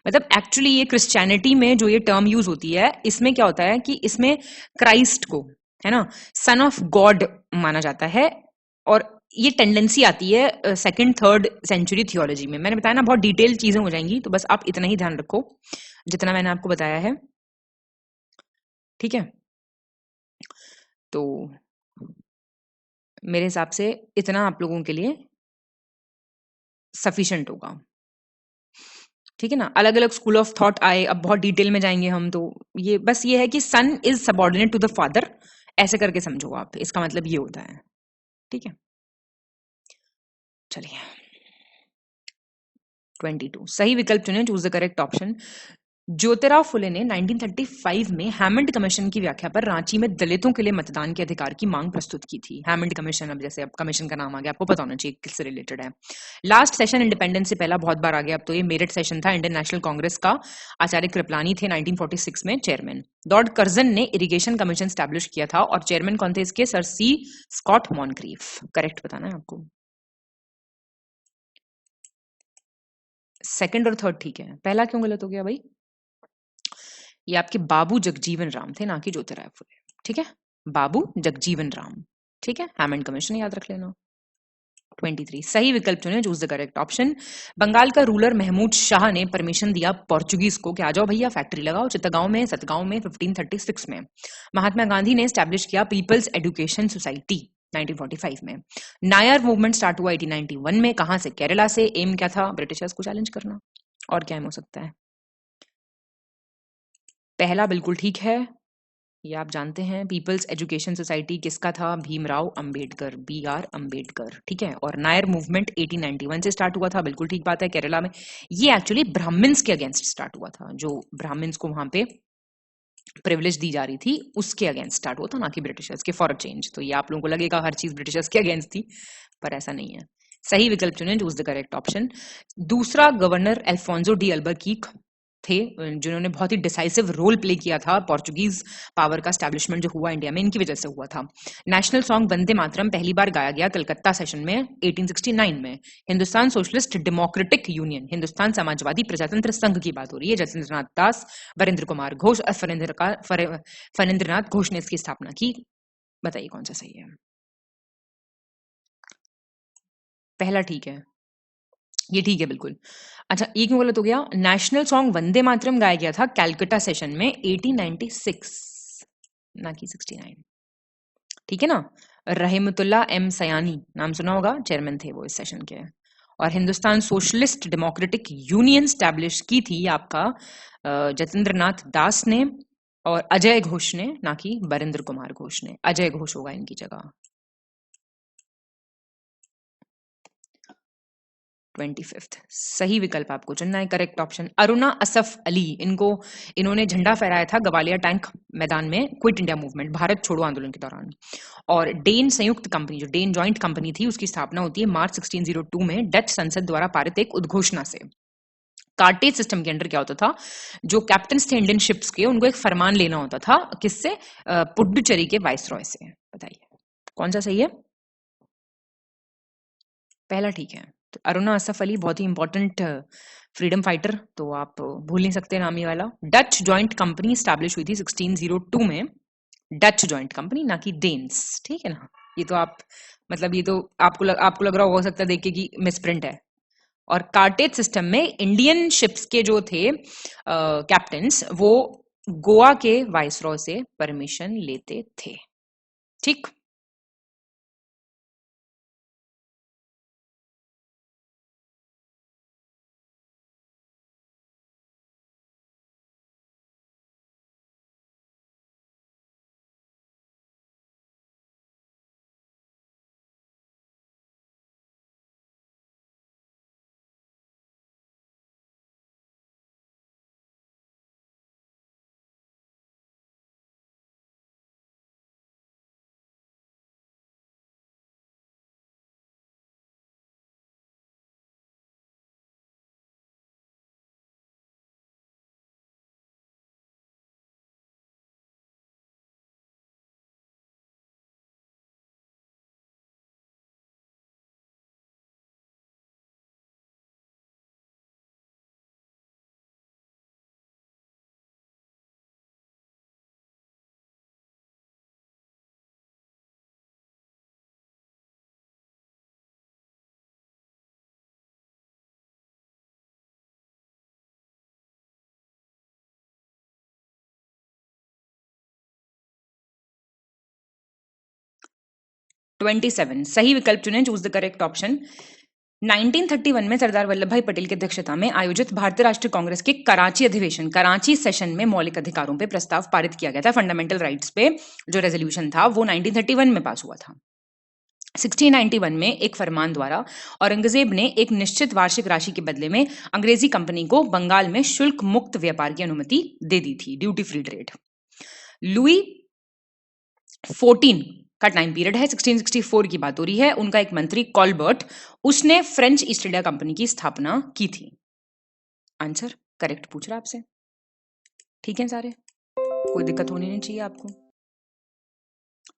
मतलब एक्चुअली ये क्रिश्चियनिटी में जो ये टर्म यूज होती है, इसमें क्या होता है कि इसमें क्राइस्ट को, है ना, सन ऑफ गॉड माना जाता है, और ये टेंडेंसी आती है सेकंड थर्ड सेंचुरी थियोलॉजी में। मैंने बताया ना बहुत डिटेल चीजें हो जाएंगी, तो बस आप इतना ही ध्यान रखो जितना मैंने आपको बताया है, ठीक है। तो मेरे हिसाब से इतना आप लोगों के लिए सफिशिएंट होगा, ठीक है ना। अलग अलग स्कूल ऑफ थॉट आए, अब बहुत डिटेल में जाएंगे हम, तो ये बस ये है कि son is subordinate to the father, ऐसे करके समझो आप, इसका मतलब ये होता है, ठीक है। चलिए 22 सही विकल्प चुने, choose the correct option. Jyotirao Phule ने 1935 में हैमंड कमीशन की व्याख्या पर रांची में दलितों के लिए मतदान के अधिकार की मांग प्रस्तुत की थी। हैमंड कमीशन, अब जैसे अब कमीशन का नाम आ गया, आपको पता होना चाहिए किससे रिलेटेड है। लास्ट सेशन इंडिपेंडेंस से पहला बहुत बार आ गया, अब तो ये मेरिट सेशन था। इंडियन नेशनल कांग्रेस का आचार्य कृपलानी थे 1946 में चेयरमैन। लॉर्ड कर्जन ने इरिगेशन कमीशन स्टैब्लिश किया था, और चेयरमैन कौन थे इसके, सर सी स्कॉट मॉनक्रीफ। करेक्ट बताना है आपको, सेकंड और थर्ड ठीक है, पहला क्यों गलत हो गया भाई, ये आपके बाबू जगजीवन राम थे, ना कि ज्योतिराव फुले, ठीक है। बाबू जगजीवन राम, ठीक है। हैमंड कमीशन याद रख लेना। 23 सही विकल्प चुने, choose the correct option. Bengal का रूलर महमूद शाह ने परमिशन दिया पोर्चुगीज को कि आ जाओ भैया फैक्ट्री लगाओ चित्तगांव में, सतगांव में 1536 में। महात्मा गांधी ने स्टैब्लिश किया पीपल्स एजुकेशन सोसाइटी 1945 में। नायर मूवमेंट स्टार्ट हुआ 1891 में, कहां से? केरला से। एम क्या था? ब्रिटिशर्स को चैलेंज करना। और क्या एम हो सकता है? पहला बिल्कुल ठीक है, ये आप जानते हैं। पीपल्स एजुकेशन सोसाइटी किसका था? भीमराव अंबेडकर, BR अंबेडकर, ठीक है। और नायर मूवमेंट 1891 से स्टार्ट हुआ था, बिल्कुल ठीक बात है, केरला में। ये एक्चुअली ब्राह्मण्स के अगेंस्ट स्टार्ट हुआ था, जो ब्राह्मण्स को वहां पे प्रिविलेज दी जा रही थी उसके अगेंस्ट स्टार्ट हुआ था, ना कि ब्रिटिशर्स के। फॉर अ चेंज तो ये आप लोगों को लगेगा हर चीज ब्रिटिशर्स के अगेंस्ट थी, पर ऐसा नहीं है। सही विकल्प चुने, चूज द करेक्ट ऑप्शन। दूसरा गवर्नर अल्फोंसो डी अल्बुकर्क थे, जिन्होंने बहुत ही डिसाइसिव रोल प्ले किया था पोर्चुगीज पावर का स्टैब्लिशमेंट जो हुआ इंडिया में, इनकी वजह से हुआ था। नेशनल सॉन्ग वंदे मातरम पहली बार गाया गया कलकत्ता सेशन में 1869 में। Hindustan socialist democratic union, Hindustan Samajwadi प्रजातंत्र संघ की बात हो रही है। जतेंद्रनाथ दास, वरिंद्र कुमार घोष और फणींद्रनाथ घोष ने इसकी स्थापना की। बताइए कौन सा सही है? पहला ठीक है, ये ठीक है बिल्कुल। अच्छा, ये क्यों गलत हो गया? नेशनल सॉन्ग वंदे मातरम गाया गया था कैलकाटा सेशन में 1896, ना कि 69, ठीक है ना। रहमतुल्लाह एम सयानी नाम सुना होगा, चेयरमैन थे वो इस सेशन के। और Hindustan socialist democratic union establish की थी आपका जतेंद्रनाथ दास ने और अजय घोष ने, ना कि वरिंद्र कुमार घोष ने। अजय घोष होगा इनकी जगह। 25 सही विकल्प आपको चुनना है, करेक्ट ऑप्शन। अरुणा असफ अली, इन्होंने झंडा फहराया था ग्वालियर टैंक मैदान में क्विट इंडिया मूवमेंट, भारत छोड़ो आंदोलन के दौरान। और डेन संयुक्त कंपनी, जो डेन जॉइंट कंपनी थी, उसकी स्थापना होती है मार्च 1602 में डच संसद द्वारा पारित एक उद्घोषणा से। कार्टेज सिस्टम के अंडर क्या होता था? जो कैप्टन थे इंडियन शिप्स के, उनको एक फरमान लेना होता था, किससे? पुडुचेरी के वाइसरॉय से। बताइए कौन सा सही है? पहला ठीक है। तो अरुणा असफ अली बहुत ही इंपॉर्टेंट फ्रीडम फाइटर, तो आप भूल नहीं सकते नाम ये वाला। डच जॉइंट कंपनी स्टैब्लिश हुई थी 1602 में, डच जॉइंट कंपनी, ना कि डेन्स, ठीक है ना। ये तो आप मतलब ये तो आपको लग रहा हो सकता है देख के कि मिसप्रिंट है। और कार्टेज सिस्टम में इंडियन शिप्स के जो थे कैप्टन्स, वो गोवा के वाइसरॉय से परमिशन लेते थे, ठीक। ट्वेंटी सही विकल्प चुने, चूज द करेक्ट ऑप्शन। 1931 में सरदार वल्लभ भाई पटेल की अध्यक्षता में आयोजित भारतीय राष्ट्रीय कांग्रेस के कराची अधिवेशन, कराची सेशन में मौलिक अधिकारों पे प्रस्ताव पारित किया गया था। फंडामेंटल राइट्स पे जो रेजोल्यूशन था वो 1931 में पास हुआ था। 1691 में एक फरमान द्वारा औरंगजेब ने एक निश्चित वार्षिक राशि के बदले में अंग्रेजी कंपनी को बंगाल में शुल्क मुक्त व्यापार की अनुमति दे दी थी, ड्यूटी फ्री ट्रेड। लुई 14 का टाइम पीरियड है, 1664 की बात हो रही है। उनका एक मंत्री कॉलबर्ट, उसने फ्रेंच ईस्ट इंडिया कंपनी की स्थापना की थी। आंसर करेक्ट पूछ रहा आपसे, ठीक है सारे, कोई दिक्कत होनी नहीं चाहिए आपको,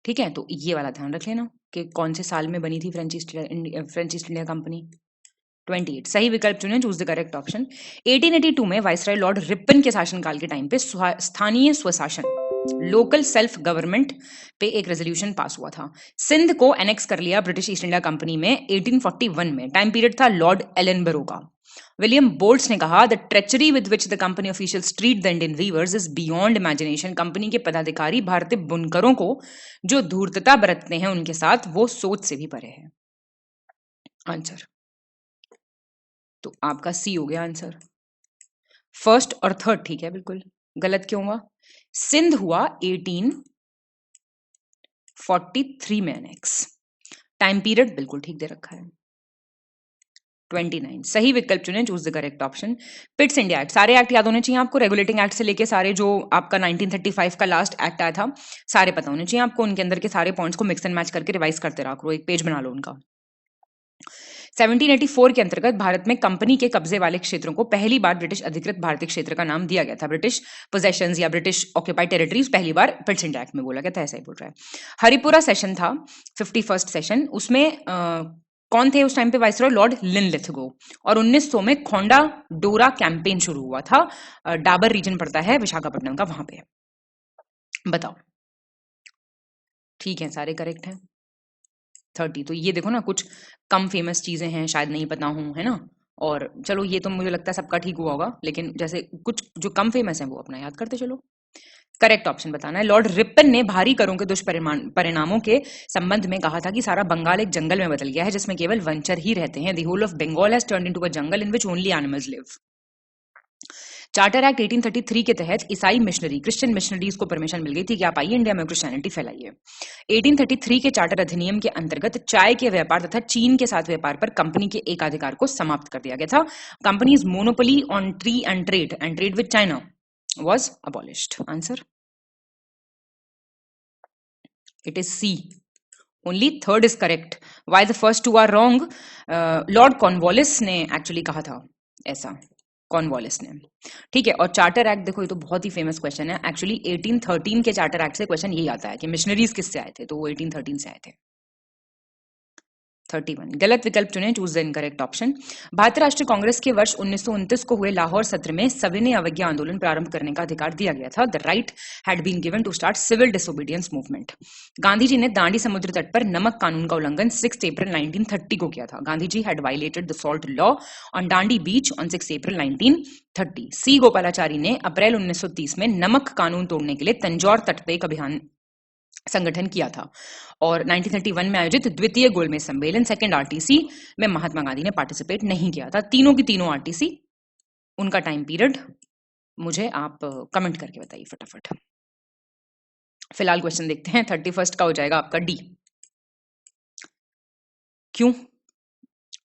ठीक है। तो ये वाला ध्यान रख लेना कि कौन से साल में बनी थी फ्रेंच ईस्ट इंडिया कंपनी। 28 सही विकल्प चुने, चूज द करेक्ट ऑप्शन। 1882 में वाइसराय लॉर्ड रिपन के शासनकाल के टाइम पे स्थानीय स्वशासन लोकल सेल्फ गवर्नमेंट पे एक रेजोल्यूशन पास हुआ था। सिंध को एनेक्स कर लिया ब्रिटिश ईस्ट इंडिया कंपनी में 1841 में। टाइम पीरियड था लॉर्ड एलनबरो का। विलियम बोल्ट्स ने कहा the treachery with which the company officials treat the Indian weavers is beyond imagination. Company के पदाधिकारी भारतीय बुनकरों को जो धूर्तता बरतते हैं उनके साथ, वो सोच से भी परे है। आंसर तो आपका सी हो गया आंसर। फर्स्ट और थर्ड ठीक है, बिल्कुल। गलत क्यों हुआ? सिंध हुआ 1843 में एनेक्स। टाइम पीरियड बिल्कुल ठीक दे रखा है 29। सही विकल्प चुने, choose the correct option. Pitt's India act, सारे एक्ट याद होने चाहिए आपको, रेगुलेटिंग एक्ट से लेके सारे जो आपका 1935 का लास्ट एक्ट आया था सारे पता होने चाहिए आपको। उनके अंदर के सारे पॉइंट्स को मिक्स एंड मैच करके रिवाइज करते रहा करो, एक पेज बना लो उनका। 1784 के अंतर्गत भारत में कंपनी के कब्जे वाले क्षेत्रों को पहली बार ब्रिटिश अधिकृत भारतीय क्षेत्र का नाम दिया गया था। ब्रिटिश पोजेशंस या ब्रिटिश ऑक्यूपाइड टेरिटरीज पहली बार पिट्स इंडिया एक्ट में बोला गया था, ऐसा ही बोल रहा है। हरिपुरा सेशन था 51st सेशन, उसमें कौन थे उस टाइम पे वाइसरॉय? Lord Linlithgow. और 1900 में खोंडा डोरा कैंपेन शुरू हुआ था, डाबर रीजन पड़ता है विशाखापट्टनम का, वहां पे। बताओ, ठीक है, सारे करेक्ट हैं। 30, तो ये देखो ना, कुछ कम फेमस चीजें हैं, शायद नहीं पता हूं, है ना। और चलो ये तो मुझे लगता है सबका ठीक हुआ होगा, लेकिन जैसे कुछ जो कम फेमस हैं वो अपना याद करते चलो। करेक्ट ऑप्शन बताना है। लॉर्ड रिपन ने भारी करों के दुष्परिणामों के संबंध में कहा था कि सारा बंगाल एक जंगल में बदल गया है जिसमें केवल वंचर ही रहते हैं। The whole of Bengal has turned into a jungle in which only animals live. Charter act 1833 के तहत ईसाई मिशनरी, क्रिश्चियन मिशनरीज को परमिशन मिल गई थी कि आप आइए इंडिया में क्रिश्चियनिटी फैलाइए। 1833 के चार्टर अधिनियम के अंतर्गत चाय के व्यापार तथा चीन के साथ व्यापार पर कंपनी के एकाधिकार को समाप्त कर दिया गया था। Company's monopoly on tea and trade with China was abolished. Answer it is C. Only third is correct. Why the first two are wrong? Lord Cornwallis ने एक्चुअली कहा था ऐसा, कॉर्नवालिस ने, ठीक है। और चार्टर एक्ट देखो, ये तो बहुत ही फेमस क्वेश्चन है एक्चुअली। 1813 के चार्टर एक्ट से क्वेश्चन यही आता है कि मिशनरीज किससे आए थे, तो वो 1813 से आए थे। 31 गलत विकल्प चुने, चूज द इनकरेक्ट ऑप्शन। भारतीय राष्ट्रीय कांग्रेस के वर्ष 1929 को हुए लाहौर सत्र में सविनय अवज्ञा आंदोलन प्रारंभ करने का अधिकार दिया गया था। The right had been given to start civil disobedience movement. Gandhi ji ने दांडी समुद्र तट पर नमक कानून का उल्लंघन 6 अप्रैल 1930 को किया था। Gandhi ji had violated the salt law on Dandi beach on 6 April 1930। C Gopalachari ने अप्रैल 1930 में नमक कानून तोड़ने के लिए तंजौर तट पर एक अभियान संगठन किया था। और 1931 में आयोजित द्वितीय गोलमेज सम्मेलन सेकंड आरटीसी में महात्मा गांधी ने पार्टिसिपेट नहीं किया था। तीनों की तीनों आरटीसी, उनका टाइम पीरियड मुझे आप कमेंट करके बताइए फटाफट। फिलहाल क्वेश्चन देखते हैं। 31 का हो जाएगा आपका डी। क्यों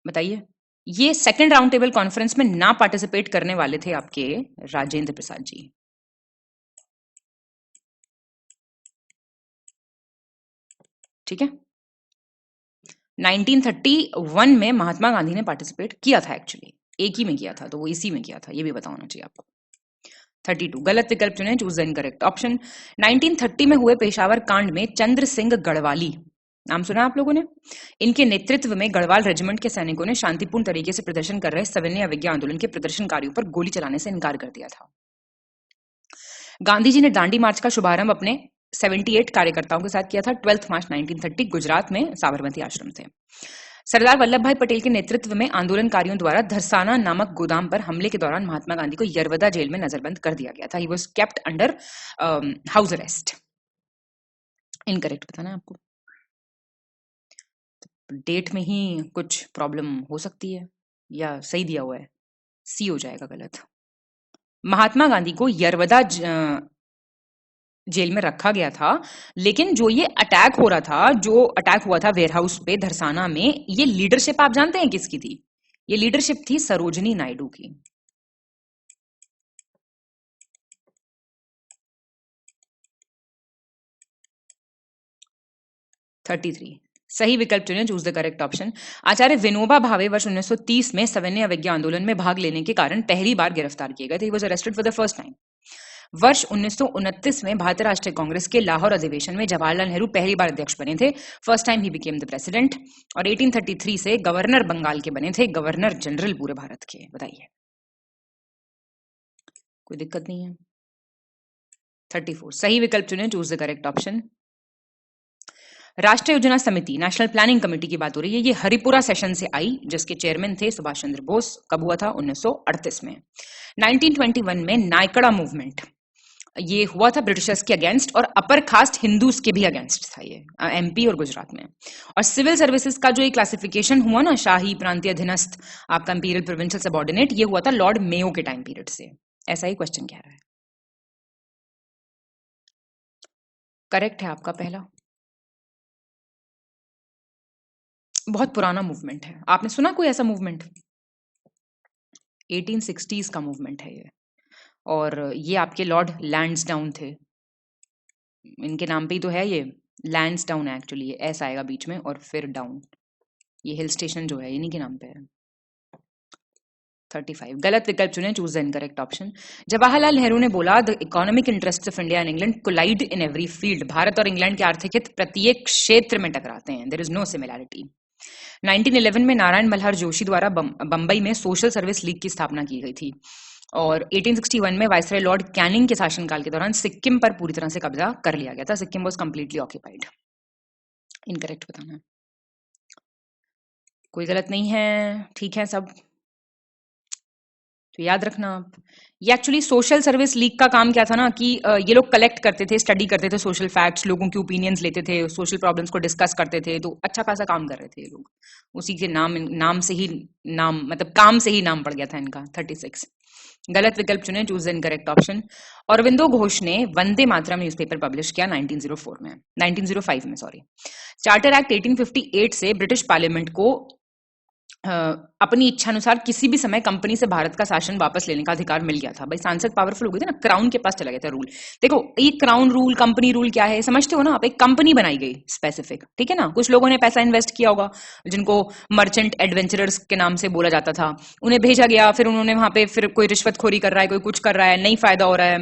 बताइए? ये सेकंड राउंड टेबल कॉन्फ्रेंस में ना पार्टिसिपेट करने वाले थे आपके राजेंद्र प्रसाद जी। ठीक है, 1931 में महात्मा गांधी ने पार्टिसिपेट किया था, एक्चुअली एक ही में किया था, तो वो इसी में किया था, ये भी पता होना चाहिए आपको। 32 गलत विकल्प चुने, चूज द इनकरेक्ट ऑप्शन। 1930 में हुए पेशावर कांड में चंद्र सिंह गढ़वाली, नाम सुना आप लोगों ने? इनके नेतृत्व में गढ़वाल रेजिमेंट के सैनिकों ने शांतिपूर्ण तरीके से प्रदर्शन कर रहे सविनय अवज्ञा आंदोलन के प्रदर्शनकारियों पर गोली चलाने से इनकार कर दिया था। गांधी जी ने दांडी मार्च का शुभारंभ अपने 78 कार्यकर्ताओं के साथ किया था। 12 मार्च 1930 गुजरात में साबरमती आश्रम थे। सरदार वल्लभ भाई पटेल के नेतृत्व में आंदोलनकारियों द्वारा धरसाना नामक गोदाम पर हमले के दौरान महात्मा गांधी को यरवदा जेल में नजरबंद कर दिया गया था। He was kept under house arrest. Incorrect बताना है आपको। डेट में ही कुछ प्रॉब्लम हो सकती है या सही दिया हुआ है? सी हो जाएगा गलत। महात्मा गांधी को यरवदा जेल में रखा गया था, लेकिन जो ये अटैक हो रहा था, जो अटैक हुआ था वेयरहाउस पे धरसाना में, ये लीडरशिप आप जानते हैं किसकी थी? ये लीडरशिप थी सरोजिनी नायडू की। सही विकल्प चुने, चूज द करेक्ट ऑप्शन। आचार्य विनोबा भावे वर्ष 1930 में सविनय अवज्ञा आंदोलन में भाग लेने के कारण पहली बार गिरफ्तार किए गए थे। He was arrested for the first time. वर्ष 1929 में भारतीय राष्ट्रीय कांग्रेस के लाहौर अधिवेशन में जवाहरलाल नेहरू पहली बार अध्यक्ष बने थे। First time he became the president. और 1833 से गवर्नर बंगाल के बने थे, गवर्नर जनरल पूरे भारत के। बताइए, कोई दिक्कत नहीं है? 34 सही विकल्प चुने, चूज द करेक्ट ऑप्शन। राष्ट्रीय योजना समिति, नेशनल प्लानिंग कमेटी की बात हो रही है। ये हरिपुरा सेशन से आई, जिसके चेयरमैन थे सुभाष चंद्र बोस। कब हुआ था? 1938 में। 1921 में नायकड़ा मूवमेंट, ये हुआ था ब्रिटिशर्स के अगेंस्ट और अपर कास्ट हिंदूज के भी अगेंस्ट था ये, एमपी और गुजरात में। और सिविल सर्विसेज का जो ये क्लासिफिकेशन हुआ ना, शाही, प्रांतीय, अधीनस्थ, आपका इंपीरियल, प्रोविंशियल, सबऑर्डिनेट, ये हुआ था लॉर्ड मेयो के टाइम पीरियड से। ऐसा ही क्वेश्चन कह रहा है। करेक्ट है आपका पहला। बहुत पुराना मूवमेंट है। आपने सुना कोई ऐसा मूवमेंट? 1860s का मूवमेंट है ये। और ये आपके लॉर्ड लैंसडाउन थे, इनके नाम पे ही तो है ये, लैंसडाउन है एक्चुअली, ये एस आएगा बीच में और फिर डाउन, ये हिल स्टेशन जो है इन्हीं के नाम पे है। 35 गलत विकल्प चुने, choose the incorrect option. Jawaharlal Nehru ने बोला, the economic interest of India and England collide in every field. Bharat और इंग्लैंड के आर्थिक हित प्रत्येक क्षेत्र में टकराते हैं, देयर इज नो सिमिलैरिटी। 1911 में नारायण मल्हार जोशी द्वारा बंबई में सोशल सर्विस लीग की स्थापना की गई थी। और 1861 में वाइसराय लॉर्ड कैनिंग के शासनकाल के दौरान सिक्किम पर पूरी तरह से कब्जा कर लिया गया था। Sikkim was completely occupied. Incorrect बताना है। कोई गलत नहीं है, ठीक है सब। तो याद रखना आप, ये एक्चुअली सोशल सर्विस लीग का काम क्या था ना कि ये लोग कलेक्ट करते थे, स्टडी करते थे सोशल फैक्ट्स, लोगों की ओपिनियंस लेते थे, सोशल प्रॉब्लम्स को डिस्कस करते थे। तो अच्छा खासा काम कर रहे थे ये लोग, उसी के नाम से ही नाम, मतलब काम से ही नाम पड़ गया था इनका। 36 गलत विकल्प चुने, choose the incorrect option. Aurobindo Ghosh ने वंदे मातरम न्यूज़पेपर पब्लिश किया 1904 में, 1905 में सॉरी। चार्टर एक्ट 1858 से ब्रिटिश पार्लियामेंट को अपनी इच्छा अनुसार किसी भी समय कंपनी से भारत का शासन वापस लेने का अधिकार मिल गया था। भाई सांसद पावरफुल हो गए थे ना, क्राउन के पास चला गया था रूल। देखो ये क्राउन रूल, कंपनी रूल क्या है समझते हो ना आप? एक कंपनी बनाई गई स्पेसिफिक, ठीक है ना। कुछ लोगों ने पैसा इन्वेस्ट किया होगा, जिनको मर्चेंट एडवेंचरर्स के नाम से बोला जाता था, उन्हें भेजा गया, फिर उन्होंने वहां पे फिर कोई रिश्वतखोरी कर रहा है, कोई कुछ कर रहा है, नहीं फायदा हो रहा है,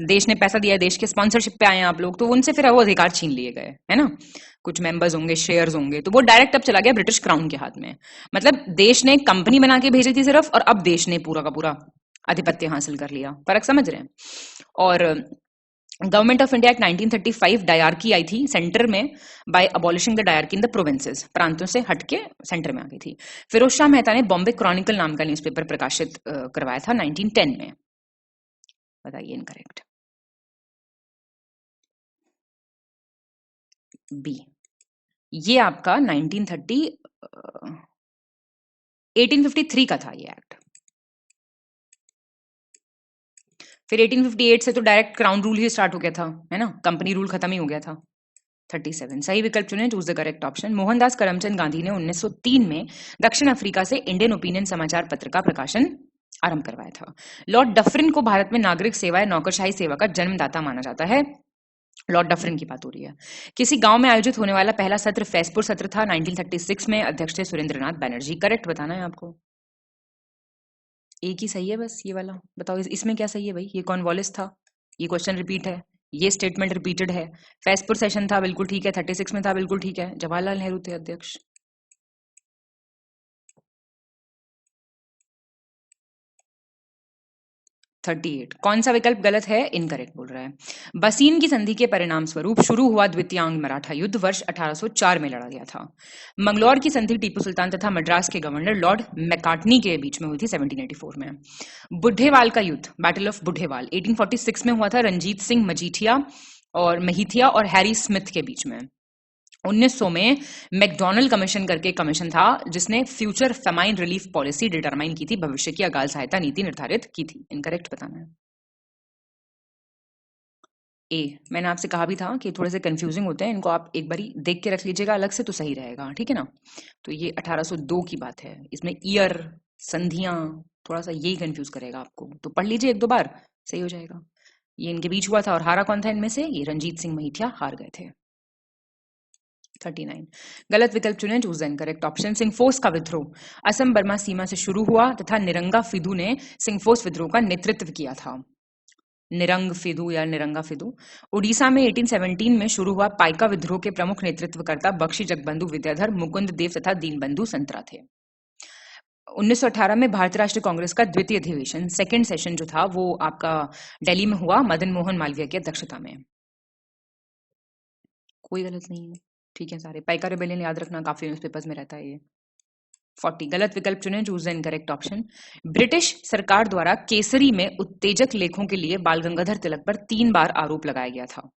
देश ने पैसा दिया है, देश के स्पॉन्सरशिप पे आए हैं आप लोग, तो उनसे फिर वो अधिकार छीन लिए गए, है ना। कुछ मेंबर्स होंगे, शेयर्स होंगे, तो वो डायरेक्ट अब चला गया ब्रिटिश क्राउन के हाथ में। मतलब देश ने कंपनी बना के भेजी थी सिर्फ, और अब देश ने पूरा का पूरा आधिपत्य हासिल कर लिया। फर्क समझ रहे हैं? और government of India act 1935 dyarchy आई थी सेंटर में, by abolishing the dyarchy in the provinces, प्रांतों से हटके सेंटर में आ गई थी। फिरोज शाह मेहता ने बॉम्बे क्रॉनिकल नाम का न्यूज़पेपर प्रकाशित करवाया था 1910 में। बताइए इनकरेक्ट। बी, ये आपका 1853 का था ये एक्ट। फिर 1858 से तो डायरेक्ट क्राउन रूल ही स्टार्ट हो गया था, है ना, कंपनी रूल खत्म ही हो गया था। 37 सही विकल्प चुने, choose the correct option. Mohandas Karamchand Gandhi ने 1903 में दक्षिण अफ्रीका से इंडियन ओपिनियन समाचार पत्र का प्रकाशन आरंभ करवाया था। लॉर्ड डफरिन को भारत में नागरिक सेवा या नौकरशाही सेवा का जन्मदाता माना जाता है। लॉर्ड डफरिन की बात हो रही है। किसी गांव में आयोजित होने वाला पहला सत्र फैसपुर सत्र था 1936 में, अध्यक्ष थे सुरेंद्रनाथ बैनर्जी। करेक्ट बताना है आपको। एक ही सही है बस, ये वाला बताओ, इसमें क्या सही है भाई? ये कॉर्नवालिस था, ये क्वेश्चन रिपीट है, ये स्टेटमेंट रिपीटेड है। फैसपुर सेशन था, बिल्कुल ठीक है। 36 में था, बिल्कुल ठीक है। जवाहरलाल नेहरू थे अध्यक्ष। कौन सा विकल्प गलत है? इनकरेक्ट बोल रहा है। बसीन की संधि के परिणाम स्वरूप शुरू हुआ द्वितीय आंग्ल मराठा युद्ध वर्ष 1804 में लड़ा गया था। मंगलौर की संधि टीपू सुल्तान तथा मद्रास के गवर्नर लॉर्ड मैकार्टनी के बीच में हुई थी 1784 में। बुढ़ेवाल का युद्ध, बैटल ऑफ बुढ़ेवाल 1846 में हुआ था रंजीत सिंह महिथिया और हैरी स्मिथ के बीच में। 1900 में मैकडॉनल्ड कमीशन करके कमीशन था, जिसने future famine relief policy determine की थी, भविष्य की अकाल सहायता नीति निर्धारित की थी। इनकरेक्ट बताना है। ए, मैंने आपसे कहा भी था कि थोड़े से कंफ्यूजिंग होते हैं, इनको आप एक बारी देख के रख लीजिएगा अलग से तो सही रहेगा, ठीक है ना। तो ये 1802 की बात है, इसमें ईयर, संधियां, थोड़ा सा यही कंफ्यूज करेगा आपको, तो पढ़ लीजिए एक दो बार, सही हो जाएगा। ये इनके बीच हुआ था और हारा कौन था इनमें से? ये रंजीत सिंह महिथिया हार गए थे। 39 गलत विकल्प चुने, चूज द इनकरेक्ट ऑप्शन। सिंहफोस का विद्रोह असम बर्मा सीमा से शुरू हुआ तथा निरंगा फिदू ने सिंहफोस विद्रोह का नेतृत्व किया था। निरंग फिदू या निरंगा फिदू। उड़ीसा में 1817 में शुरू हुआ पाइका विद्रोह के प्रमुख नेतृत्वकर्ता बख्शी जगबंधु विद्याधर, मुकुंद देव तथा दीनबंधु संतरा थे। 1918 में भारतीय राष्ट्रीय कांग्रेस का द्वितीय अधिवेशन, सेकंड सेशन जो था वो आपका दिल्ली में हुआ मदन मोहन मालवीय की अध्यक्षता में। कोई गलत नहीं है, ठीक है सारे। पाइका रिबेलियन याद रखना, काफी न्यूज़पेपर्स में रहता है ये। 40 गलत विकल्प चुने, choose the incorrect option. British सरकार द्वारा केसरी में उत्तेजक लेखों के लिए बाल गंगाधर तिलक पर 3 बार आरोप लगाया गया था।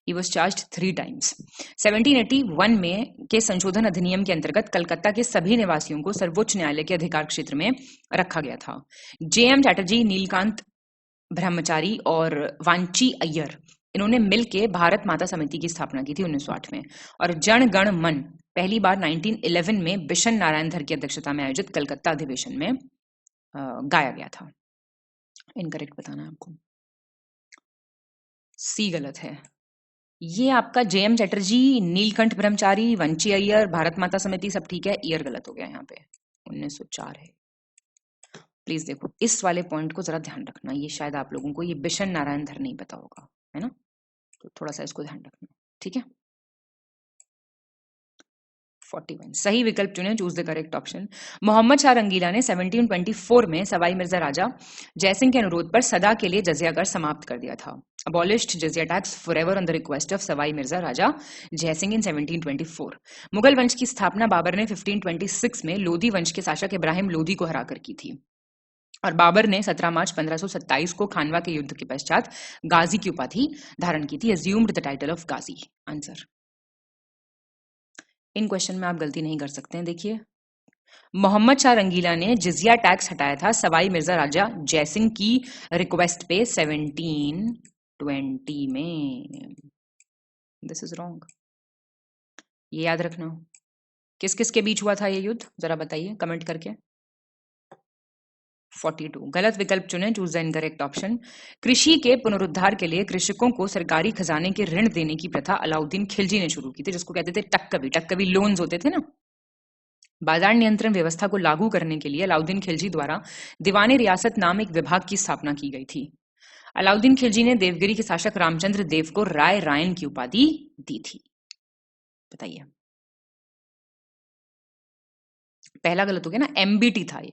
He was charged 3 times. 1781 में के संशोधन अधिनियम के अंतर्गत कलकत्ता के सभी निवासियों को सर्वोच्च न्यायालय के अधिकार क्षेत्र में रखा गया था। J.M. चैटर्जी, नीलकांत ब्रह्मचारी और वांची अय्यर, इन्होंने मिलके भारत माता समिति की स्थापना की थी 1908 में। और जन गण मन पहली बार 1911 में बिशन नारायण धर की अध्यक्षता में आयोजित कलकत्ता अधिवेशन में गाया गया था। इनकरेक्ट बताना है आपको। सी गलत है। ये आपका जेएम चैटर्जी, नीलकंठ ब्रह्मचारी, वंची अय्यर, भारत माता समिति सब ठीक है, ईयर गलत हो गया यहाँ पे, 1904 है। प्लीज देखो इस वाले पॉइंट को जरा ध्यान रखना, ये शायद आप लोगों को ये बिशन नारायण धर नहीं पता होगा, है ना, तो थोड़ा सा इसको ध्यान रखना, ठीक है। 41 सही विकल्प चुने, choose the correct option. Mohammad Shah Rangila ने 1724 में सवाई मिर्जा राजा जयसिंह के अनुरोध पर सदा के लिए जजिया कर समाप्त कर दिया था। abolished jizya tax forever on the request of Sawai Mirza Raja Jaisingh in 1724। Mughal वंश की स्थापना बाबर ने 1526 में लोधी वंश के शासक इब्राहिम लोधी को हराकर की थी। और बाबर ने 17 मार्च 1527 को खानवा के युद्ध के पश्चात गाजी की उपाधि धारण की थी, assumed the title of Ghazi. Answer in question में आप गलती नहीं कर सकते हैं। देखिए, मोहम्मद शाह रंगीला ने जिजिया टैक्स हटाया था सवाई मिर्जा राजा जयसिंह की रिक्वेस्ट पे 1720 में। दिस इज रॉन्ग, ये याद रखना। किस किस के बीच हुआ था ये युद्ध, जरा बताइए कमेंट करके। 42 गलत विकल्प चुने, चूज द इनकरेक्ट ऑप्शन। कृषि के पुनरुद्धार के लिए कृषकों को सरकारी खजाने के ऋण देने की प्रथा अलाउद्दीन खिलजी ने शुरू की थी, जिसको कहते थे टक्कवी। टक्कवी लोन्स होते थे ना। बाजार नियंत्रण व्यवस्था को लागू करने के लिए अलाउद्दीन खिलजी द्वारा दीवाने रियासत नाम एक विभाग की स्थापना की गई थी। अलाउद्दीन खिलजी ने देवगिरी के शासक रामचंद्र देव को राय रायन की उपाधि दी थी। बताइए, पहला गलत हो गया ना, एमबीटी था ये,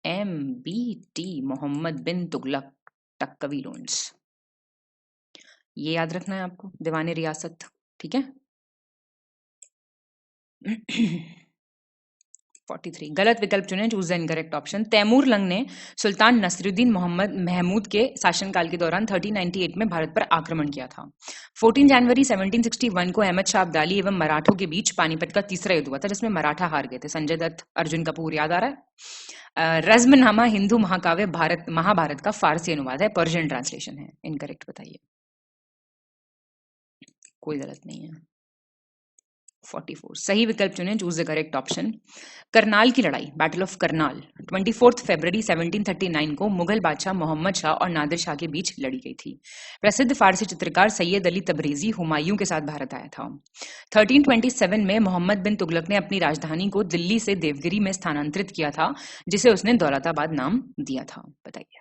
MBT मोहम्मद बिन तुगलक टक्कवी लोन्स, ये याद रखना है आपको, दीवाने रियासत, ठीक है। 43 गलत विकल्प चुने, choose the incorrect option. Timur Lang ने सुल्तान नसरुद्दीन मोहम्मद महमूद के शासनकाल के दौरान 1398 में भारत पर आक्रमण किया था। 14 जनवरी 1761 को अहमद शाह अब्दाली एवं मराठों के बीच पानीपत का तीसरा युद्ध हुआ था, जिसमें मराठा हार गए थे। संजय दत्त, अर्जुन कपूर, याद आ रहा है। रज़्मनामा हिंदू महाकाव्य महाभारत का फारसी अनुवाद है, पर्शियन ट्रांसलेशन है। इनकरेक्ट बताइए। कोई गलत नहीं है। 44 सही विकल्प चुने, choose the correct option. Karnal की लड़ाई, बैटल ऑफ करनाल 24 फरवरी 1739 को मुगल बादशाह मोहम्मद शाह और नादिर शाह के बीच लड़ी गई थी। प्रसिद्ध फारसी चित्रकार सैयद अली तबरेजी हुमायूं के साथ भारत आया था। 1327 में मोहम्मद बिन तुगलक ने अपनी राजधानी को दिल्ली से देवगिरी में स्थानांतरित किया था, जिसे उसने दौलताबाद नाम दिया था। बताइए,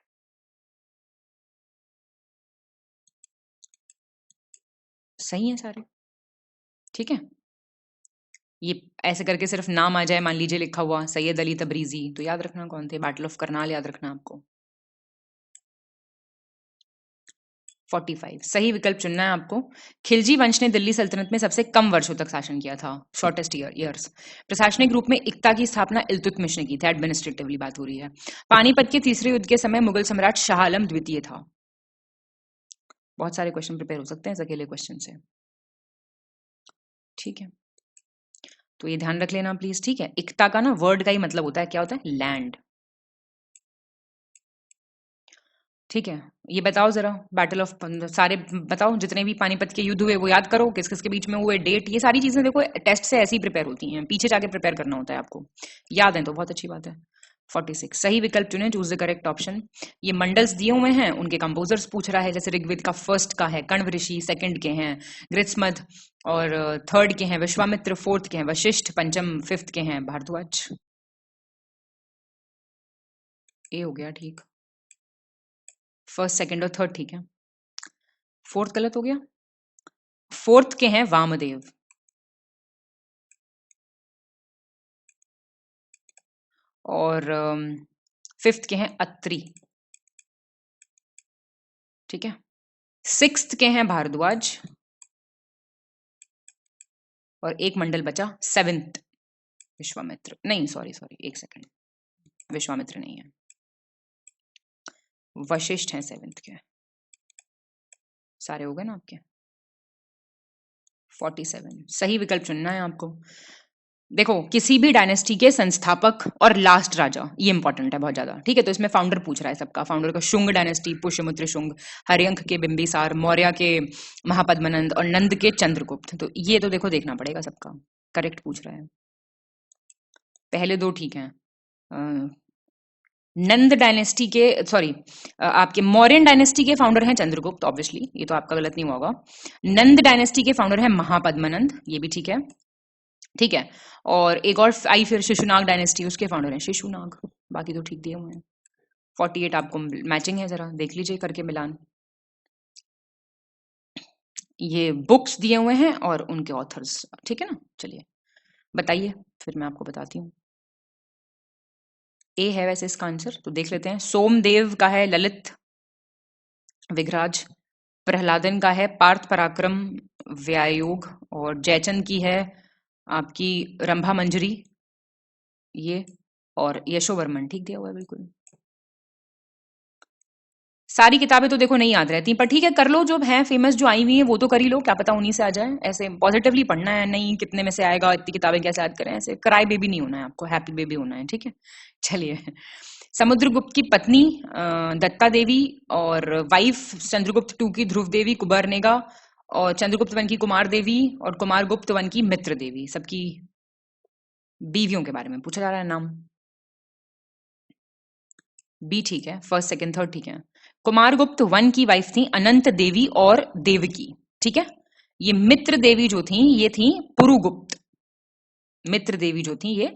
सही है सारे, ठीक है। ये ऐसे करके सिर्फ नाम आ जाए, मान लीजिए लिखा हुआ सैयद अली तबरीजी, तो याद रखना कौन थे। बैटल ऑफ करनाल याद रखना आपको। 45 सही विकल्प चुनना है आपको। खिलजी वंश ने दिल्ली सल्तनत में सबसे कम वर्षों तक शासन किया था, शॉर्टेस्ट ईयर्स। प्रशासनिक रूप में इक्ता की स्थापना इल्तुतमिश ने की थी, एडमिनिस्ट्रेटिवली बात हो रही है। पानीपत के तीसरे युद्ध के समय मुगल सम्राट शाह आलम द्वितीय था। बहुत सारे क्वेश्चन प्रिपेयर हो सकते हैं इस अकेले क्वेश्चन से, ठीक है, तो ये ध्यान रख लेना प्लीज, ठीक है। इक्ता का ना वर्ड का ही मतलब होता है, क्या होता है, लैंड, ठीक है। ये बताओ जरा, बैटल ऑफ सारे बताओ, जितने भी पानीपत के युद्ध हुए वो याद करो, किस किस के बीच में हुए, डेट, ये सारी चीजें देखो टेस्ट से ऐसी प्रिपेयर होती हैं, पीछे जाके प्रिपेयर करना होता है आपको। याद है तो बहुत अच्छी बात है। 46 सही विकल्प चुने, चूज द करेक्ट ऑप्शन। ये मंडल्स दिए हुए हैं, उनके कंपोजर्स पूछ रहा है, जैसे ऋग्वेद का फर्स्ट का है कण्व ऋषि, सेकंड के हैं गृत्समद, और थर्ड के हैं विश्वामित्र, फोर्थ के हैं वशिष्ठ, पंचम फिफ्थ के हैं भारद्वाज। ए हो गया ठीक, फर्स्ट सेकंड और थर्ड ठीक है, फोर्थ गलत हो गया। फोर्थ के हैं वामदेव, और फिफ्थ के हैं अत्रि, ठीक है। सिक्स्थ के हैं भारद्वाज, और एक मंडल बचा सेवेंथ विश्वामित्र, नहीं सॉरी एक सेकंड, विश्वामित्र नहीं है, वशिष्ठ हैं सेवेंथ के। सारे हो गए ना आपके? 47 सही विकल्प चुनना है आपको। देखो, किसी भी डायनेस्टी के संस्थापक और लास्ट राजा, ये इंपॉर्टेंट है बहुत ज्यादा, ठीक है। तो इसमें फाउंडर पूछ रहा है सबका, फाउंडर का शुंग डायनेस्टी, पुष्यमित्र शुंग, हर्यंक के बिंबिसार, मौर्य के महापद्मनंद और नंद के चंद्रगुप्त। तो ये तो देखो देखना पड़ेगा सबका, करेक्ट पूछ रहा है। पहले दो ठीक हैं। नंद डायनेस्टी के, सॉरी आपके मौर्यन डायनेस्टी के फाउंडर हैं चंद्रगुप्त, ऑब्वियसली ये तो आपका गलत नहीं होगा। नंद डायनेस्टी के फाउंडर हैं महापद्मनंद, ये भी ठीक है, ठीक है। और एक और आई फिर शिशुनाग डायनेस्टी, उसके फाउंडर हैं शिशुनाग, बाकी तो ठीक दिए हुए हैं। 48 आपको मैचिंग है, जरा देख लीजिए करके मिलान। ये बुक्स दिए हुए हैं और उनके ऑथर्स, ठीक है ना। चलिए बताइए, फिर मैं आपको बताती हूँ। ए है वैसे इसका आंसर, तो देख लेते हैं। सोमदेव का है ललित विघ्राज, प्रहलादन का है पार्थ पराक्रम व्यायोग, और जयचंद की है आपकी रंभा मंजरी ये, और यशोवर्मन ठीक दिया हुआ है बिल्कुल। सारी किताबें तो देखो नहीं याद रहती, पर ठीक है कर लो, जो है फेमस जो आई हुई है वो तो कर ही लो, क्या पता उन्हीं से आ जाए। ऐसे पॉजिटिवली पढ़ना है, नहीं कितने में से आएगा, इतनी किताबें कैसे याद करें, ऐसे क्राई बेबी नहीं होना है आपको, हैप्पी बेबी होना है, ठीक है। चलिए, समुद्रगुप्त की पत्नी दत्ता देवी, और वाइफ चंद्रगुप्त टू की ध्रुव देवी कुबरनेगा, और चंद्रगुप्त वन की कुमार देवी, और कुमार गुप्त वन की मित्र देवी, सबकी बीवियों के बारे में पूछा जा रहा है नाम। बी ठीक है, फर्स्ट सेकंड थर्ड ठीक है। कुमारगुप्त वन की वाइफ थी अनंत देवी और देवकी, ठीक है। ये मित्र देवी जो थी ये थी पुरुगुप्त, मित्र देवी जो थी ये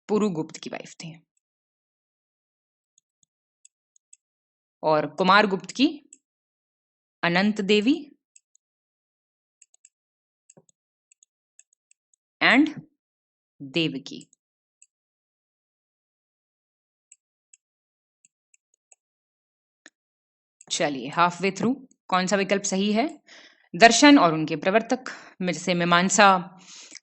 पुरुगुप्त की वाइफ थी, और कुमारगुप्त की अनंत देवी एंड देवकी। चलिए हाफ वे थ्रू, कौन सा विकल्प सही है? दर्शन और उनके प्रवर्तक, जैसे मीमांसा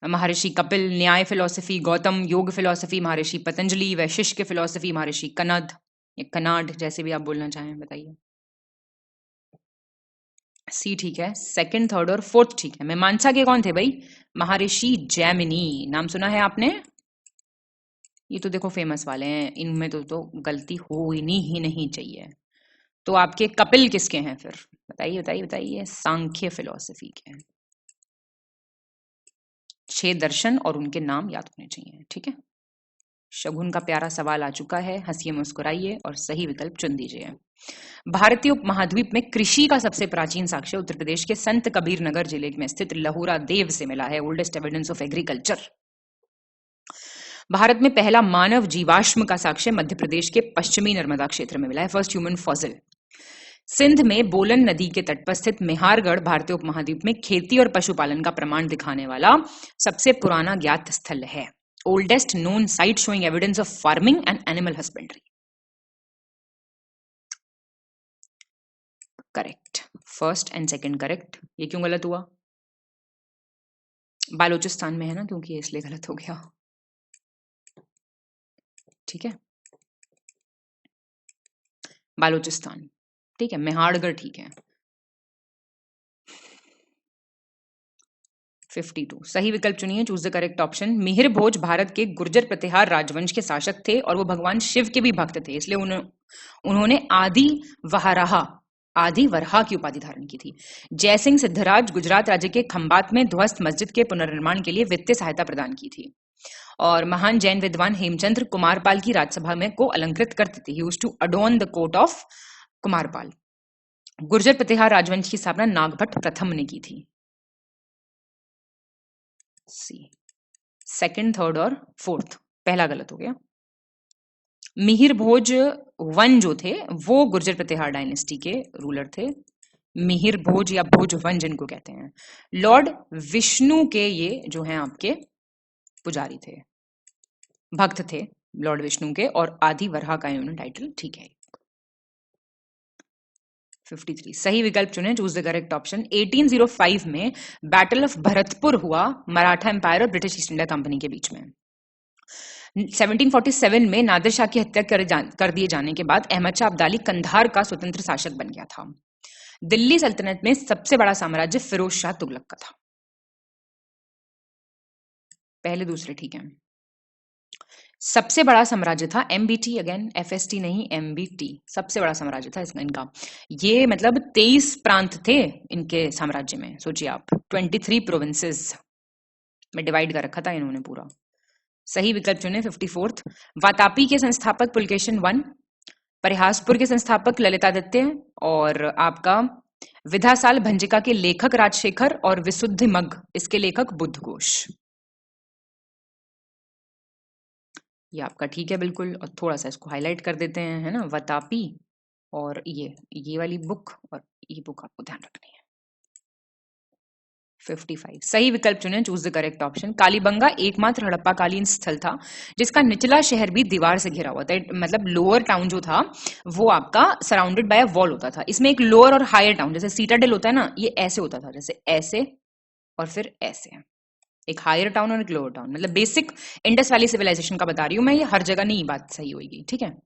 महर्षि कपिल, न्याय फिलोसफी गौतम, योग फिलोसफी महर्षि पतंजलि, वैशिष्ट फिलोसफी महर्षि कनद या कनाड, जैसे भी आप बोलना चाहें बताइए। सी ठीक है, सेकंड थर्ड और फोर्थ ठीक है। मीमांसा के कौन थे भाई? महर्षि जैमिनी, नाम सुना है आपने? ये तो देखो फेमस वाले हैं, इनमें तो गलती होनी ही नहीं चाहिए। तो आपके कपिल किसके हैं फिर? बताइए बताइए बताइए। सांख्य फिलोसफी के हैं। 6 दर्शन और उनके नाम याद होने चाहिए, ठीक है। शगुन का प्यारा सवाल आ चुका है, हंसिए मुस्कुराइए और सही विकल्प चुन दीजिए। भारतीय उपमहाद्वीप में कृषि का सबसे प्राचीन साक्ष्य उत्तर प्रदेश के संत कबीर नगर जिले में स्थित लहुरा देव से मिला है। Oldest evidence of agriculture. Bharat में पहला मानव जीवाश्म का साक्ष्य मध्य प्रदेश के पश्चिमी नर्मदा क्षेत्र में मिला है। First human fossil. सिंध में बोलन नदी के तट पर स्थित मेहारगढ़ भारतीय उपमहाद्वीप में खेती और पशुपालन का प्रमाण दिखाने वाला सबसे पुराना ज्ञात स्थल है। Oldest known site showing evidence of farming and animal husbandry. Correct, first and second correct. ये क्यों गलत हुआ? बालोचिस्तान में है ना, क्योंकि इसलिए गलत हो गया, ठीक है। बालोचिस्तान ठीक है, मेहाड़गढ़ ठीक है। 52 सही विकल्प चुनिए, choose the correct option. Mihir Bhoj Bharat के गुर्जर प्रतिहार राजवंश के शासक थे और वो भगवान शिव के भी भक्त थे, इसलिए उन्होंने आदि वरहा की उपाधि धारण की थी। जयसिंह सिद्धराज गुजरात राज्य के खंबात में ध्वस्त मस्जिद के पुनर्निर्माण के लिए वित्तीय सहायता प्रदान की थी। और महान जैन विद्वान हेमचंद्र कुमारपाल की राजसभा में को अलंकृत करते थे। He used to adorn the court of Kumarpal. Gurjar प्रतिहार राजवंश की स्थापना नागभट्ट प्रथम ने की थी। सी सेकंड थर्ड और फोर्थ, पहला गलत हो गया। मिहिर भोज वन जो थे वो गुर्जर प्रतिहार डायनेस्टी के रूलर थे। मिहिर भोज या भोज वन जिनको कहते हैं। लॉर्ड विष्णु के ये जो हैं आपके पुजारी थे। भक्त थे लॉर्ड विष्णु के, और आदि वराह का इन्होंने टाइटल, ठीक है। 53 सही विकल्प चुने, चूज द करेक्ट ऑप्शन। 1805 में बैटल ऑफ भरतपुर हुआ मराठा एम्पायर और ब्रिटिश ईस्ट इंडिया कंपनी के बीच में। 1747 में नादिर शाह की हत्या कर दिए जाने के बाद अहमद शाह अब्दाली कंधार का स्वतंत्र शासक बन गया था। दिल्ली सल्तनत में सबसे बड़ा साम्राज्य फिरोज शाह तुगलक का था। पहले दूसरे ठीक है। सबसे बड़ा साम्राज्य था एमबीटी, अगेन एफएसटी नहीं, एमबीटी सबसे बड़ा साम्राज्य था इनका। ये मतलब 23 प्रांत थे इनके साम्राज्य में, सोचिए आप, 23 प्रोविंसेस में डिवाइड कर रखा था इन्होंने पूरा। सही विकल्प चुने 54th। वातापी के संस्थापक पुलकेशिन I, परिहासपुर के संस्थापक ललितादित्य, और आपका विधासाल भंजिका के लेखक राजशेखर, और विशुद्धि मग इसके लेखक बुद्धघोष। ये आपका ठीक है बिल्कुल, और थोड़ा सा इसको हाईलाइट कर देते हैं, है ना, वातापी और ये वाली बुक और ये बुक आपको ध्यान रखनी है। 55 सही विकल्प चुने, choose the correct option. Kalibangan एकमात्र हड़प्पा कालीन स्थल था जिसका निचला शहर भी दीवार से घिरा हुआ था, मतलब लोअर टाउन जो था वो आपका सराउंडेड बाय अ वॉल होता था। इसमें एक लोअर और हायर टाउन, जैसे सीटाडेल होता है ना, ये ऐसे होता था, जैसे ऐसे और फिर ऐसे, एक हायर टाउन और एक लोअर टाउन। मतलब बेसिक इंडस वैली सिविलाइजेशन का बता रही हूं मैं, ये हर जगह नहीं बात सही होगी, ठीक है।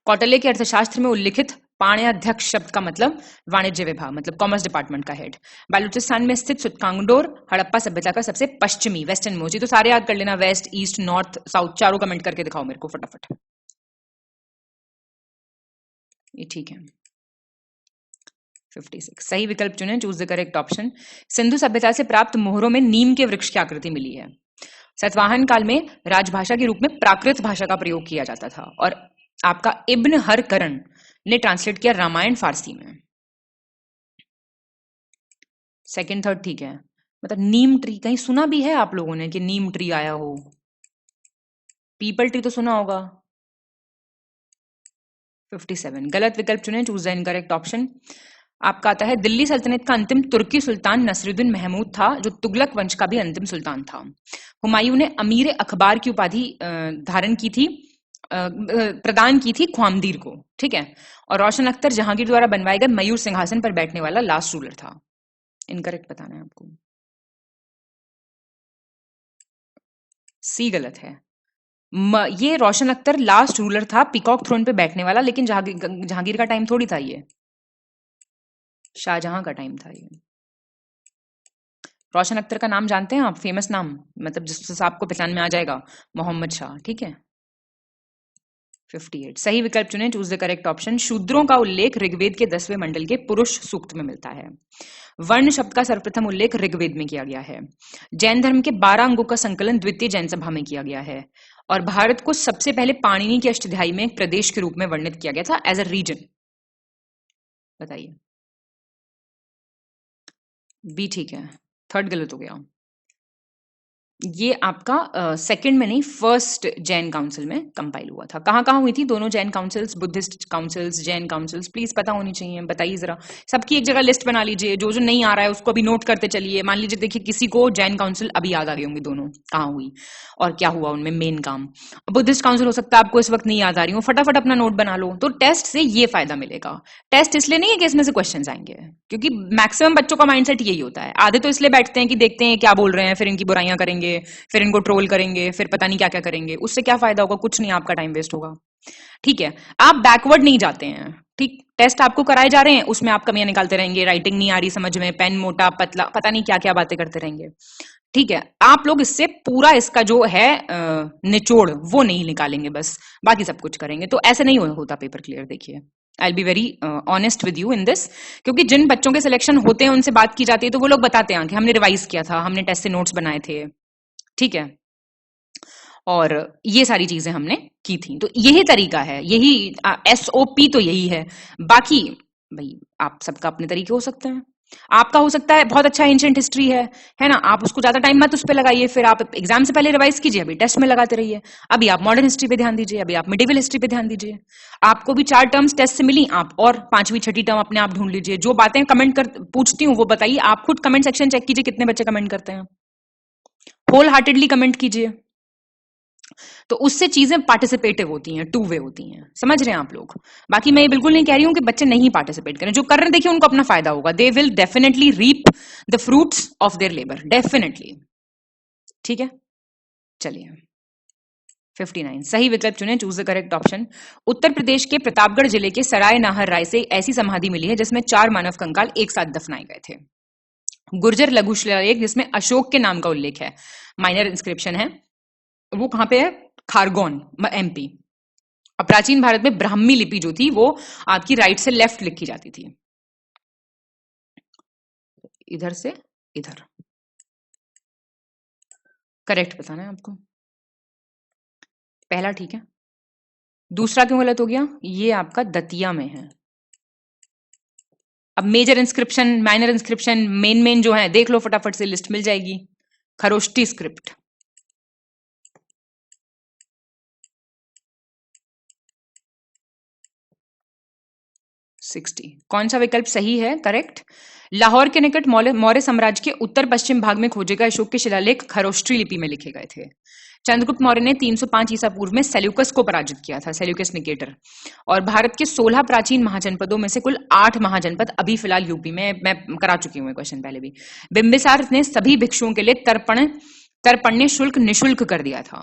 कौटिल्य के अर्थशास्त्र में उल्लिखित पाणियाध्यक्ष शब्द का मतलब वाणिज्य विभाग, मतलब कॉमर्स डिपार्टमेंट का हेड। बलूचिस्तान में स्थित सुतकांगडोर हड़प्पा सभ्यता का सबसे पश्चिमी, वेस्टर्न मोस्ट, तो सारे याद कर लेना, वेस्ट ईस्ट नॉर्थ साउथ चारों कमेंट करके दिखाओ मेरे को फटाफट। ये ठीक है। 56 सही विकल्प चुने, choose the correct option. Sindhu सभ्यता से प्राप्त मोहरों में नीम के वृक्ष की आकृति मिली है। सातवाहन काल में राजभाषा के रूप में प्राकृत भाषा का प्रयोग किया जाता था, और आपका इब्न हर करण ने ट्रांसलेट किया रामायण फारसी में। सेकंड थर्ड ठीक है। मतलब नीम ट्री कहीं सुना भी है आप लोगों ने कि नीम ट्री आया हो? पीपल ट्री तो सुना होगा। 57 गलत विकल्प चुने, चूज द इनकरेक्ट ऑप्शन। आपका आता है दिल्ली सल्तनत का अंतिम तुर्की सुल्तान नसरुद्दीन महमूद था, जो तुगलक वंश का भी अंतिम सुल्तान था। हुमायूं ने अमीर अखबार की उपाधि धारण की थी, प्रदान की थी ख्वामदीर को, ठीक है। और रोशन अख्तर जहांगीर द्वारा बनवाए गए मयूर सिंहासन पर बैठने वाला लास्ट रूलर था। इनकरेक्ट बताना है आपको। सी गलत है। ये रोशन अख्तर लास्ट रूलर था, पीकॉक थ्रोन पे बैठने वाला, लेकिन जहांगीर का टाइम थोड़ी था, ये शाहजहां का टाइम था। ये रोशन अख्तर का नाम जानते हैं आप? फेमस नाम, मतलब जिससे आपको पहचान में आ जाएगा, मोहम्मद शाह, ठीक है। 58 सही विकल्प चुने, चूज द करेक्ट ऑप्शन। शूद्रों का उल्लेख ऋग्वेद के 10वें मंडल के पुरुष सूक्त में मिलता है। वर्ण शब्द का सर्वप्रथम उल्लेख ऋग्वेद में किया गया है। जैन धर्म के 12 अंगों का संकलन द्वितीय जैन सभा में किया गया है। और भारत को सबसे पहले पाणिनि की अष्टाध्यायी में एक प्रदेश के रूप में वर्णित किया गया था, एज अ रीजन। बताइए। बी ठीक है, थर्ड गलत हो गया। ये आपका सेकंड में नहीं, फर्स्ट जैन काउंसिल में कंपाइल हुआ था। कहाँ कहाँ हुई थी दोनों Jain councils, Buddhist councils, Jain councils? Please पता होनी चाहिए, बताइए जरा। सबकी एक जगह लिस्ट बना लीजिए, जो जो नहीं आ रहा है उसको अभी नोट करते चलिए। मान लीजिए, देखिए किसी को जैन काउंसिल अभी याद आ गई होंगी दोनों, कहाँ हुई और क्या हुआ उनमें मेन काम। बुद्धिस्ट काउंसिल हो सकता है आपको इस वक्त नहीं याद आ रही हो, फटाफट अपना नोट बना लो। तो टेस्ट से ये फायदा मिलेगा। टेस्ट इसलिए नहीं है कि इसमें से क्वेश्चन आएंगे, क्योंकि मैक्सिमम बच्चों का माइंडसेट यही होता है। आधे तो इसलिए बैठते हैं कि देखते हैं क्या बोल रहे हैं, फिर इनकी बुराइयां करेंगे, फिर इनको ट्रोल करेंगे, फिर पता नहीं क्या क्या करेंगे। उससे क्या फायदा होगा? कुछ नहीं, आपका टाइम वेस्ट होगा, ठीक है। आप बैकवर्ड नहीं जाते हैं, ठीक। टेस्ट आपको कराए जा रहे हैं, उसमें आप कमियां निकालते रहेंगे, राइटिंग नहीं आ रही समझ में, पेन मोटा पतला, पता नहीं क्या क्या बातें करते रहेंगे, ठीक है। आप लोग इससे पूरा इसका जो है निचोड़ वो नहीं निकालेंगे, बस बाकी सब कुछ करेंगे। तो ऐसे नहीं होता पेपर क्लियर। देखिए, I be very honest with you in this, क्योंकि जिन बच्चों के सिलेक्शन होते हैं उनसे बात की जाती है तो वो लोग बताते हैं कि हमने रिवाइज किया था, हमने टेस्ट से नोट्स बनाए थे, ठीक है, और ये सारी चीजें हमने की थी। तो यही तरीका है, यही SOP तो यही है। बाकी भाई आप सबका अपने तरीके हो सकते हैं। आपका हो सकता है बहुत अच्छा एंशिएंट हिस्ट्री है ना, आप उसको ज्यादा टाइम मत उस पर लगाइए, फिर आप एग्जाम से पहले रिवाइज कीजिए, अभी टेस्ट में लगाते रहिए। अभी आप मॉडर्न हिस्ट्री पे ध्यान दीजिए, अभी आप मिडिवल हिस्ट्री पे ध्यान दीजिए। आपको भी 4 टर्म्स टेस्ट से मिली, आप और 5वीं 6ठी टर्म अपने आप ढूंढ लीजिए। जो बातें कमेंट कर पूछती हूँ वो बताइए। आप खुद कमेंट सेक्शन चेक कीजिए कितने बच्चे कमेंट करते हैं, होल हार्टेडली कमेंट कीजिए। तो उससे चीजें पार्टिसिपेटिव होती हैं, टू वे होती हैं, समझ रहे हैं आप लोग। बाकी मैं ये बिल्कुल नहीं कह रही हूं कि बच्चे नहीं पार्टिसिपेट करें, जो कर रहे हैं देखिए उनको अपना फायदा होगा, they will definitely reap the fruits of their labour, definitely. ठीक है, चलिए 59 सही विकल्प चुने, choose the correct option. Uttar Pradesh के प्रतापगढ़ जिले के सराय नाहर राय से ऐसी समाधि मिली है जिसमें 4 मानव कंकाल एक साथ दफनाए गए थे। गुर्जर लघु शिलालेख जिसमें अशोक के नाम का उल्लेख है, माइनर इंस्क्रिप्शन है, वो कहां पे है? खारगोन, एमपी। और प्राचीन भारत में ब्राह्मी लिपि जो थी वो आपकी राइट से लेफ्ट लिखी जाती थी, इधर से इधर। करेक्ट बताना है आपको। पहला ठीक है, दूसरा क्यों गलत हो गया? ये आपका दतिया में है। अब major inscription, minor inscription, main जो है देख लो फटाफट से, लिस्ट मिल जाएगी। खरोष्टी स्क्रिप्ट, कौन सा विकल्प सही है? करेक्ट। लाहौर के निकट मौर्य साम्राज्य के उत्तर पश्चिम भाग में खोजे गए अशोक के शिलालेख खरोष्टी लिपि में लिखे गए थे। चंद्रगुप्त मौर्य ने 305 ईसा पूर्व में सेल्यूकस को पराजित किया था, सेल्यूकस निकेटर। और भारत के 16 प्राचीन महाजनपदों में से कुल 8 महाजनपद अभी फिलहाल यूपी में, मैं करा चुकी हूँ क्वेश्चन पहले भी। बिंबिसार ने सभी भिक्षुओं के लिए तर्पण्य शुल्क निशुल्क कर दिया था,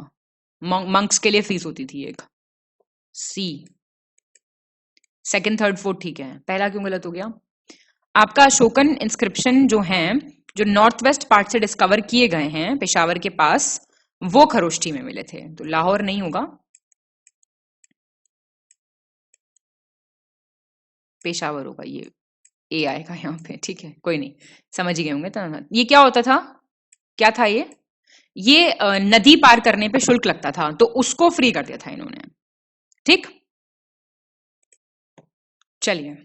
मंक्स के लिए फीस होती थी एक। सी, सेकंड, थर्ड, फोर्थ ठीक है। पहला क्यों गलत हो गया? आपका अशोकन इंस्क्रिप्शन जो हैं, जो नॉर्थ वेस्ट पार्ट से डिस्कवर किए गए हैं पेशावर के पास, वो खरोष्टी में मिले थे, तो लाहौर नहीं होगा, पेशावर होगा। ये ए आएगा यहाँ पे, ठीक है, कोई नहीं, समझ ही गए होंगे। तो ये क्या होता था, क्या था ये नदी पार करने पे शुल्क लगता था, तो उसको फ्री कर दिया था इन्होंने। ठीक, चलिए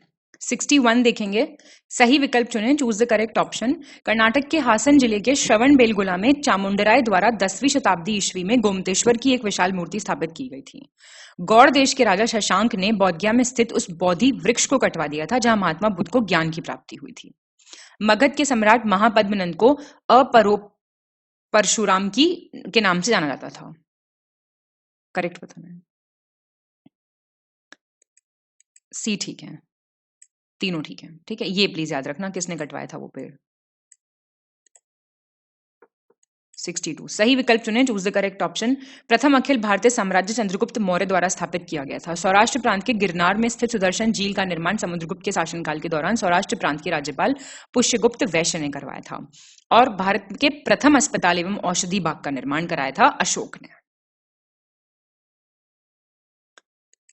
61 देखेंगे। सही विकल्प चुनें, choose the correct option. Karnataka के हासन जिले के श्रवण बेलगोला में चामुंडराय द्वारा 10वीं शताब्दी ईस्वी में गोमतेश्वर की एक विशाल मूर्ति स्थापित की गई थी। गौड़ देश के राजा शशांक ने बोधगया में स्थित उस बोधि वृक्ष को कटवा दिया था जहां महात्मा बुद्ध को ज्ञान की प्राप्ति हुई थी। मगध के सम्राट महापद्मनंद को अपरो परशुराम की के नाम से जाना जाता था। करेक्ट बताना है। सी ठीक है, तीनों ठीक है। ठीक है, ये प्लीज याद रखना किसने कटवाया था वो पेड़। 62 सही विकल्प चुनें, चूज द करेक्ट ऑप्शन। प्रथम अखिल भारतीय साम्राज्य चंद्रगुप्त मौर्य द्वारा स्थापित किया गया था। सौराष्ट्र प्रांत के गिरनार में स्थित सुदर्शन झील का निर्माण समुद्रगुप्त के शासनकाल के दौरान सौराष्ट्र प्रांत के राज्यपाल पुष्यगुप्त वैश्य ने करवाया था। और भारत के प्रथम अस्पताल एवं औषधि बाग का निर्माण कराया था अशोक ने।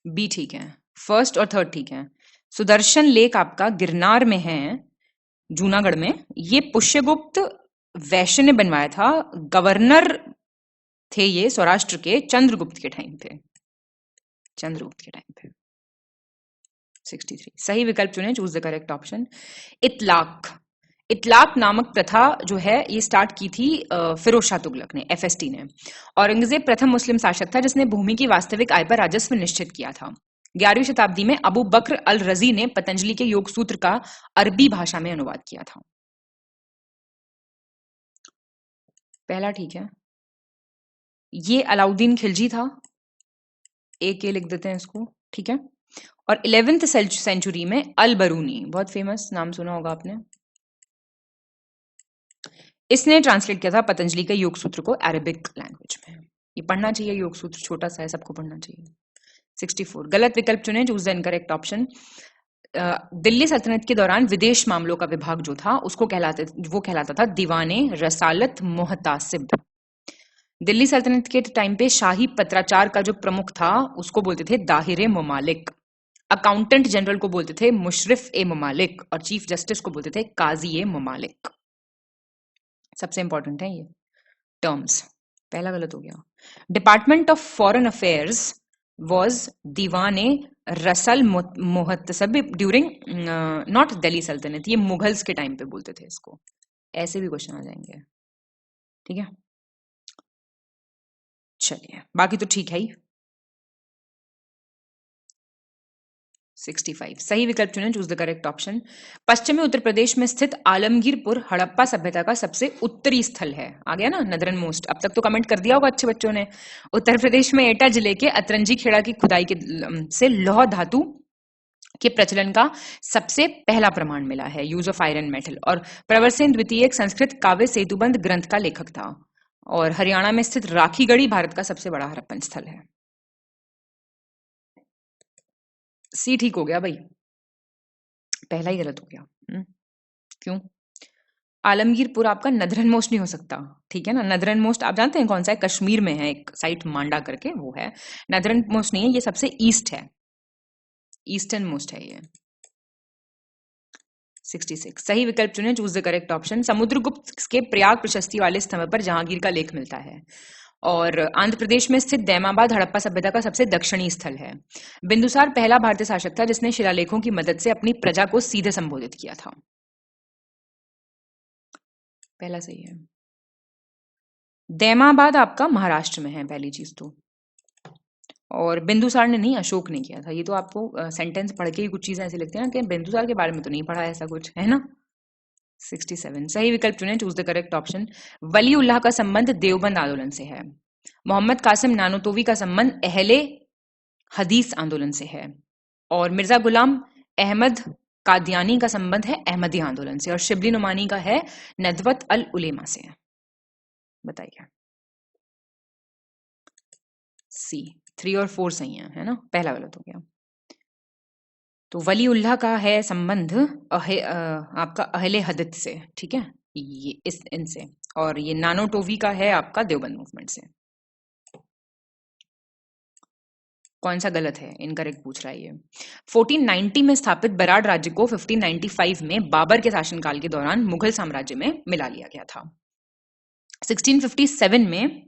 बी ठीक है, फर्स्ट और थर्ड ठीक है। सुदर्शन लेक आपका गिरनार में है, जूनागढ़ में। ये पुष्यगुप्त वैश्य ने बनवाया था, गवर्नर थे ये सौराष्ट्र के चंद्रगुप्त के टाइम पे, चंद्रगुप्त के टाइम पे। 63 सही विकल्प चुने, चूज द करेक्ट ऑप्शन। इतलाक नामक प्रथा जो है ये स्टार्ट की थी फिरोज शाह तुगलक ने, एफएसटी ने। औरंगजेब प्रथम मुस्लिम शासक था जिसने भूमि की वास्तविक आय पर राजस्व निश्चित किया था। 11वीं शताब्दी में अबू बकर अल रजी ने पतंजलि के योग सूत्र का अरबी भाषा में अनुवाद किया था। पहला ठीक है, ये अलाउद्दीन खिलजी था, एक लिख देते हैं इसको, ठीक है। और 11वीं सेंचुरी में अल बरूनी, बहुत फेमस नाम सुना होगा आपने, इसने ट्रांसलेट किया था पतंजलि के योग सूत्र को अरेबिक लैंग्वेज में। ये पढ़ना चाहिए, योग सूत्र छोटा सा है, सबको पढ़ना चाहिए। 64 गलत विकल्प चुने, choose the incorrect option. Delhi सल्तनत के दौरान विदेश मामलों का विभाग जो था वो कहलाता था दीवाने रसालत मोहतासिब। दिल्ली सल्तनत के टाइम पे शाही पत्राचार का जो प्रमुख था उसको बोलते थे दाहिर ए ममालिक। अकाउंटेंट जनरल को बोलते थे मुशरिफ ए ममालिक, और चीफ जस्टिस को बोलते थे काजी ए ममालिक। सबसे इंपॉर्टेंट है ये टर्म्स। पहला गलत हो गया। Department of foreign affairs was दीवाने रसल मोहतसब ड्यूरिंग नॉट दिल्ली सल्तनत, ये मुगल्स के टाइम पे बोलते थे इसको। ऐसे भी क्वेश्चन आ जाएंगे, ठीक है। चलिए बाकी तो ठीक है ही। 65 सही विकल्प चुनें, चूज द करेक्ट ऑप्शन। पश्चिमी उत्तर प्रदेश में स्थित आलमगीरपुर हड़प्पा सभ्यता का सबसे उत्तरी स्थल है। आ गया ना, नदरन मोस्ट। अब तक तो कमेंट कर दिया होगा अच्छे बच्चों ने। उत्तर प्रदेश में एटा जिले के अतरंजी खेड़ा की खुदाई के से लौह धातु के प्रचलन का सबसे पहला प्रमाण मिला है, यूज ऑफ आयरन मेटल। और प्रवरसेन द्वितीय एक संस्कृत काव्य सेतुबंध ग्रंथ का लेखक था। और हरियाणा में स्थित राखीगढ़ी भारत का सबसे बड़ा हड़प्पन स्थल है। सी ठीक हो गया भाई, पहला ही गलत हो गया। क्यों? आलमगीरपुर आपका नदरन मोस्ट नहीं हो सकता, ठीक है ना। नदरन मोस्ट आप जानते हैं कौन सा है? कश्मीर में है एक साइट, मांडा करके, वो है। नदरन मोस्ट नहीं है, ये सबसे ईस्ट है, ईस्टर्न मोस्ट है ये। 66 सही विकल्प चुने, choose the correct option. Samudragupta के प्रयाग प्रशस्ति वाले स्तंभ पर जहांगीर का लेख मिलता है। और आंध्र प्रदेश में स्थित दैमाबाद हड़प्पा सभ्यता का सबसे दक्षिणी स्थल है। बिंदुसार पहला भारतीय शासक था जिसने शिलालेखों की मदद से अपनी प्रजा को सीधे संबोधित किया था। पहला सही है। दैमाबाद आपका महाराष्ट्र में है, पहली चीज तो। और बिंदुसार ने नहीं, अशोक ने किया था। ये तो आपको सेंटेंस पढ़ के ही कुछ चीजें ऐसी लगती है ना कि बिंदुसार के बारे में तो नहीं पढ़ा ऐसा कुछ, है ना। 67 सही विकल्प चुने, चूज द करेक्ट ऑप्शन। वली उल्लाह का संबंध देवबंद आंदोलन से है। मोहम्मद कासिम नानोतोवी का संबंध अहले हदीस आंदोलन से है। और मिर्जा गुलाम अहमद कादियानी का संबंध है अहमदी आंदोलन से। और शिबली नुमानी का है नदवत अल उलेमा से। बताइए। सी 3 और 4 सही है ना, पहला गलत हो गया। तो वली उल्लाह का है संबंध आपका अहले हदीस से, ठीक है, ये इस इनसे। और ये नानोटोवी का है आपका देवबंद मूवमेंट से। कौन सा गलत है? इनकरेक्ट पूछ रहा है ये। 1490 में स्थापित बराड़ राज्य को 1595 में बाबर के शासनकाल के दौरान मुगल साम्राज्य में मिला लिया गया था। 1657 में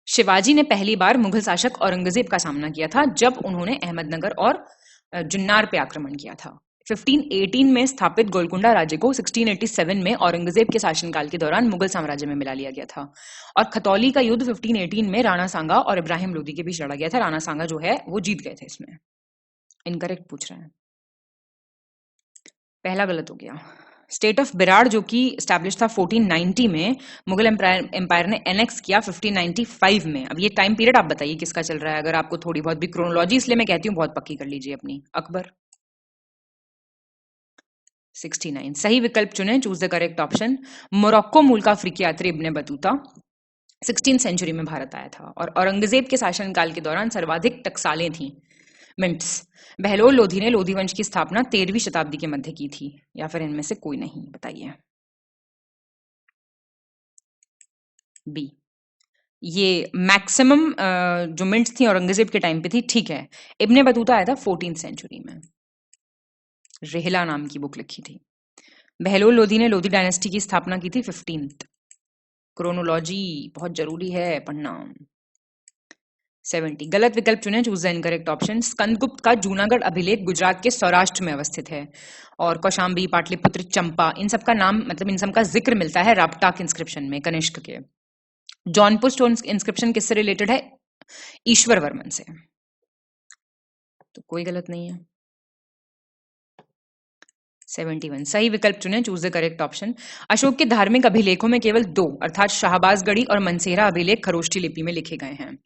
शिवाजी ने पहली बार मुगल शासक औरंगजेब का सामना किया था जब उन्होंने अहमदनगर और जुन्नार पे आक्रमण किया था। 1518 में स्थापित गोलकुंडा राज्य को 1687 में औरंगजेब के शासनकाल के दौरान मुगल साम्राज्य में मिला लिया गया था। और खतौली का युद्ध 1518 में राणा सांगा और इब्राहिम लोदी के बीच लड़ा गया था। राणा सांगा जो है वो जीत गए थे इसमें। इनकरेक्ट पूछ रहे हैं, पहला गलत हो गया। स्टेट ऑफ बिराड़ जो कि स्टैब्लिश था 1490 में, मुगल एम्पायर ने एनेक्स किया 1595 में। अब ये टाइम पीरियड आप बताइए किसका चल रहा है, अगर आपको थोड़ी बहुत भी क्रोनोलॉजी, इसलिए मैं कहती हूँ बहुत पक्की कर लीजिए अपनी। अकबर। 69 सही विकल्प चुने, choose the correct option. Morocco मूल का अफ्रीकी यात्री इब्ने बतूता 16th सेंचुरी में भारत आया था। और औरंगजेब के शासनकाल के दौरान सर्वाधिक टकसालें थी, मिंट्स। बहलोल लोधी ने लोधी वंश की स्थापना 13वीं शताब्दी के मध्य की थी, या फिर इनमें से कोई नहीं? बताइए। बी। ये मैक्सिमम जो मिंट्स थी औरंगजेब के टाइम पे थी, ठीक है। इब्ने बतूता आया था 14th सेंचुरी में, रेहला नाम की बुक लिखी थी। बहलोल लोधी ने लोधी डायनेस्टी की स्थापना की थी 15th। क्रोनोलॉजी बहुत जरूरी है पढ़ना। 70 गलत विकल्प चुने, choose the incorrect option. Skandagupta का जूनागढ़ अभिलेख गुजरात के सौराष्ट्र में अवस्थित है। और कौशाम्बी, पाटलिपुत्र, चंपा, इन सब का नाम, मतलब इन सब का जिक्र मिलता है रापटाक इंस्क्रिप्शन में, कनिष्क के। जौनपुर स्टोन इंस्क्रिप्शन किससे रिलेटेड है? ईश्वर वर्मन से। तो कोई गलत नहीं है। 71 सही विकल्प चुने, choose the correct option. Ashok के धार्मिक अभिलेखों में केवल 2 अर्थात शाहबाजगढ़ी और मनसेरा अभिलेख खरोष्ठी लिपि में लिखे गए हैं।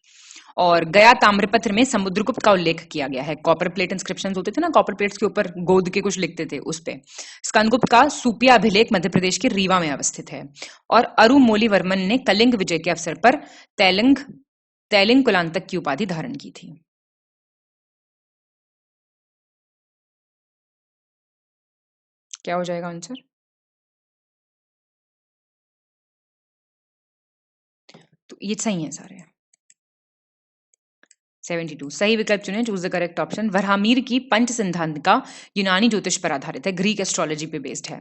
और गया ताम्रपत्र में समुद्रगुप्त का उल्लेख किया गया है। कॉपर प्लेट इंस्क्रिप्शंस होते थे ना, कॉपर प्लेट्स के ऊपर गोद के कुछ लिखते थे, उस पे। स्कंदगुप्त का सूपिया अभिलेख मध्य प्रदेश के रीवा में अवस्थित है। और अरुमोलीवर्मन ने कलिंग विजय के अवसर पर तैलिंग कुलांतक की उपाधि धारण की थी। क्या हो जाएगा आंसर? तो ये सही है सारे। 72 सही विकल्प चुने, choose the correct option. Varahamihira की पंच सिद्धांतिका यूनानी ज्योतिष पर आधारित है, ग्रीक एस्ट्रोलॉजी पे बेस्ड है।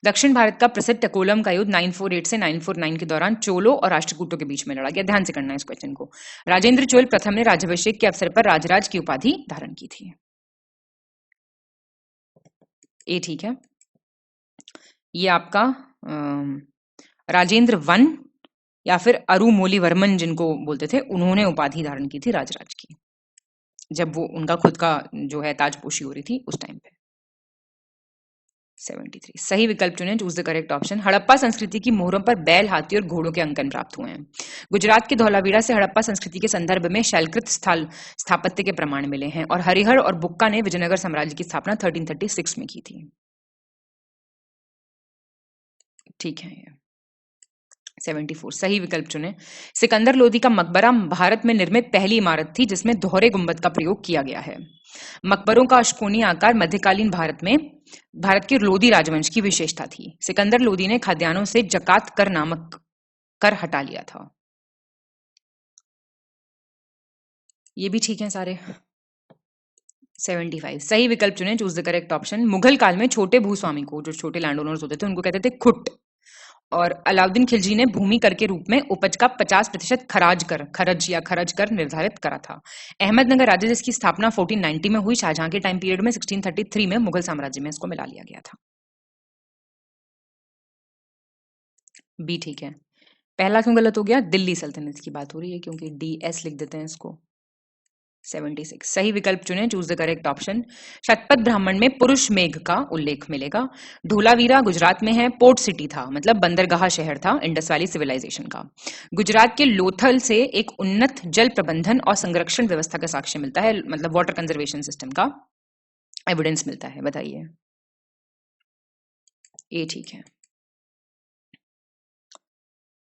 दक्षिण भारत का प्रसिद्ध टकोलम का युद्ध 948 से 949 के दौरान चोलों और राष्ट्रकूटों के बीच में लड़ा गया। ध्यान से करना है इस क्वेश्चन को। राजेंद्र चोल प्रथम ने राज्याभिषेक के अवसर पर राजराज की उपाधि धारण की थी। ए ठीक है। ये आपका राजेंद्र वन या फिर अरुमोलीवर्मन जिनको बोलते थे, उन्होंने उपाधि धारण की थी राजराज की। जब वो उनका खुद का जो है ताजपोशी हो रही थी उस टाइम पे। 73 सही विकल्प चुनें, choose the correct option. Harappa संस्कृति की मोहरों पर बैल, हाथी और घोड़ों के अंकन प्राप्त हुए हैं। गुजरात के धौलावीरा से हड़प्पा संस्कृति के संदर्भ में शैलकृत स्थल स्थापत्य के प्रमाण मिले हैं और हरिहर और बुक्का ने विजयनगर साम्राज्य की स्थापना 1336 में की थी। ठीक है, ये 74 सही विकल्प चुने। सिकंदर लोदी का मकबरा भारत में निर्मित पहली इमारत थी जिसमें दोहरे गुंबद का प्रयोग किया गया है। मकबरों का अष्टकोणीय आकार मध्यकालीन भारत के लोदी राजवंश की विशेषता थी। सिकंदर लोदी ने खाद्यान्नों से जकात कर नामक कर हटा लिया था। ये भी ठीक है सारे। 75 सही विकल्प चुने, choose the correct option. Mughal काल में छोटे भूस्वामी को, जो छोटे लैंड ओनर्स होते थे, उनको कहते थे खुट। और अलाउद्दीन खिलजी ने भूमि कर के रूप में उपज का 50% खरज कर निर्धारित करा था। अहमदनगर राज्य जिसकी स्थापना 1490 में हुई, शाहजहां के टाइम पीरियड में 1633 में मुगल साम्राज्य में इसको मिला लिया गया था। बी ठीक है। पहला क्यों गलत हो गया? दिल्ली सल्तनत की बात हो रही है, क्योंकि DS लिख देते हैं इसको। 76 सही विकल्प चुनें, choose the correct option. Shatapatha Brahmana में पुरुष मेघ का उल्लेख मिलेगा। धोलावीरा गुजरात में है, पोर्ट सिटी था, मतलब बंदरगाह शहर था इंडस वैली सिविलाइजेशन का। गुजरात के लोथल से एक उन्नत जल प्रबंधन और संरक्षण व्यवस्था का साक्ष्य मिलता है, मतलब वाटर कंजर्वेशन सिस्टम का एविडेंस मिलता है। बताइए। ये ठीक है,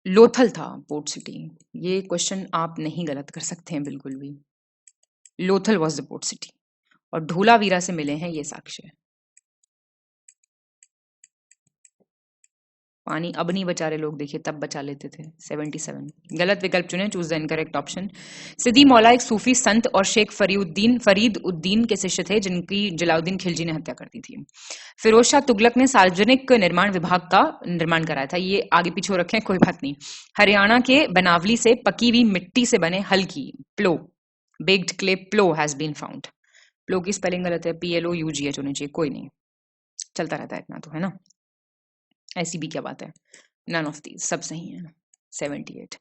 लोथल था पोर्ट सिटी। ये क्वेश्चन आप नहीं गलत कर सकते हैं बिल्कुल भी। Lothal was the port city और धोलावीरा से मिले हैं ये साक्ष्य। पानी अब नहीं बचा रहे लोग, देखिए तब बचा लेते थे। 77 गलत विकल्प चुने, चूज द इनकरेक्ट ऑप्शन। सिद्दी मौला एक सूफी संत और शेख फरीद उद्दीन के शिष्य थे जिनकी जलाउद्दीन खिलजी ने हत्या कर दी थी। फिरोज शाह तुगलक ने सार्वजनिक निर्माण विभाग का निर्माण कराया था। ये आगे पीछे रखे, कोई बात नहीं। हरियाणा के बनावली से पकी हुई मिट्टी से बने हल की plough, baked clay plough has been found. Plough की स्पेलिंग गलत है, PLOUGH होनी चाहिए। कोई नहीं, चलता रहता है इतना तो, है ना। ऐसी भी क्या बात है। नन ऑफ दीज, सब सही है। 78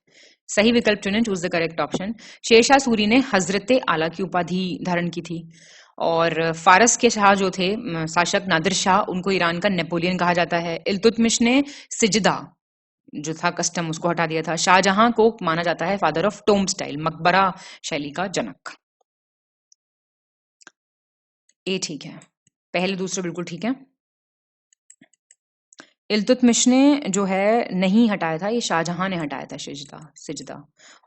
सही विकल्प चुनें, choose the correct option. Sher Shah Suri ने हजरते आला की उपाधि धारण की थी और फारस के शाह जो थे शासक नादिर शाह, उनको ईरान का नेपोलियन कहा जाता है। इल्तुतमिश ने सिजदा जो था कस्टम उसको हटा दिया था। शाहजहां को माना जाता है फादर ऑफ टोम स्टाइल, मकबरा शैली का जनक। ए ठीक है, पहले दूसरे बिल्कुल ठीक है। इल्तुतमिश ने जो है नहीं हटाया था, ये शाहजहां ने हटाया था सिजदा।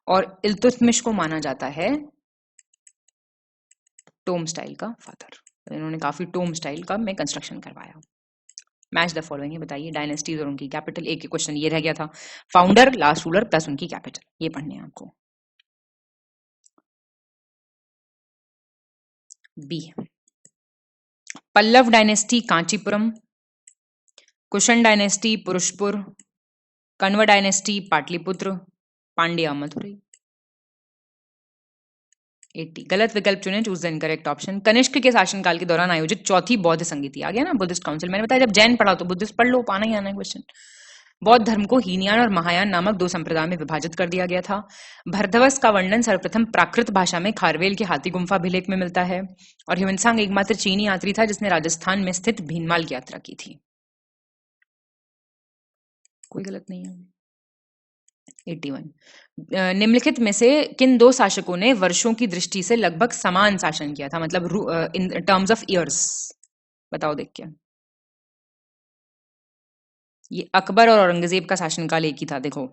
और इल्तुतमिश को माना जाता है टोम स्टाइल का फादर। इन्होंने काफी टोम स्टाइल का में कंस्ट्रक्शन करवाया। मैच द फॉलोइंग, बताइए डायनेस्टीज और उनकी कैपिटल। एक क्वेश्चन ये रह गया था, फाउंडर, लास्ट रूलर प्लस उनकी कैपिटल, ये पढ़ने हैं आपको। B Pallava dynasty Kanchipuram, Kushan dynasty Purushapura, Kanva dynasty Pataliputra, Pandya Madurai. 80 गलत विकल्प चुने, choose the incorrect option. Kanishka के शासनकाल के दौरान आयोजित चौथी बौद्ध संगीति, आ गया ना बुद्धिस्ट काउंसिल। मैंने बताया जब जैन पढ़ा तो बुद्धिस्ट पढ़ लो, पाना ही आना है क्वेश्चन। बौद्ध धर्म को हीनयान और महायान नामक दो संप्रदाय में विभाजित कर दिया गया था। भरधवस का वर्णन सर्वप्रथम प्राकृत भाषा में खारवेल के हाथी गुम्फा अभिलेख में मिलता है। और ह्यूनसांग एकमात्र चीनी यात्री था जिसने राजस्थान में स्थित भीनमाल की यात्रा की थी। कोई गलत नहीं है। 81 निम्नलिखित में से किन दो शासकों ने वर्षों की दृष्टि से लगभग समान शासन किया था, मतलब इन टर्म्स ऑफ इयर्स। बताओ देख के। ये अकबर और औरंगजेब का शासनकाल एक ही था। देखो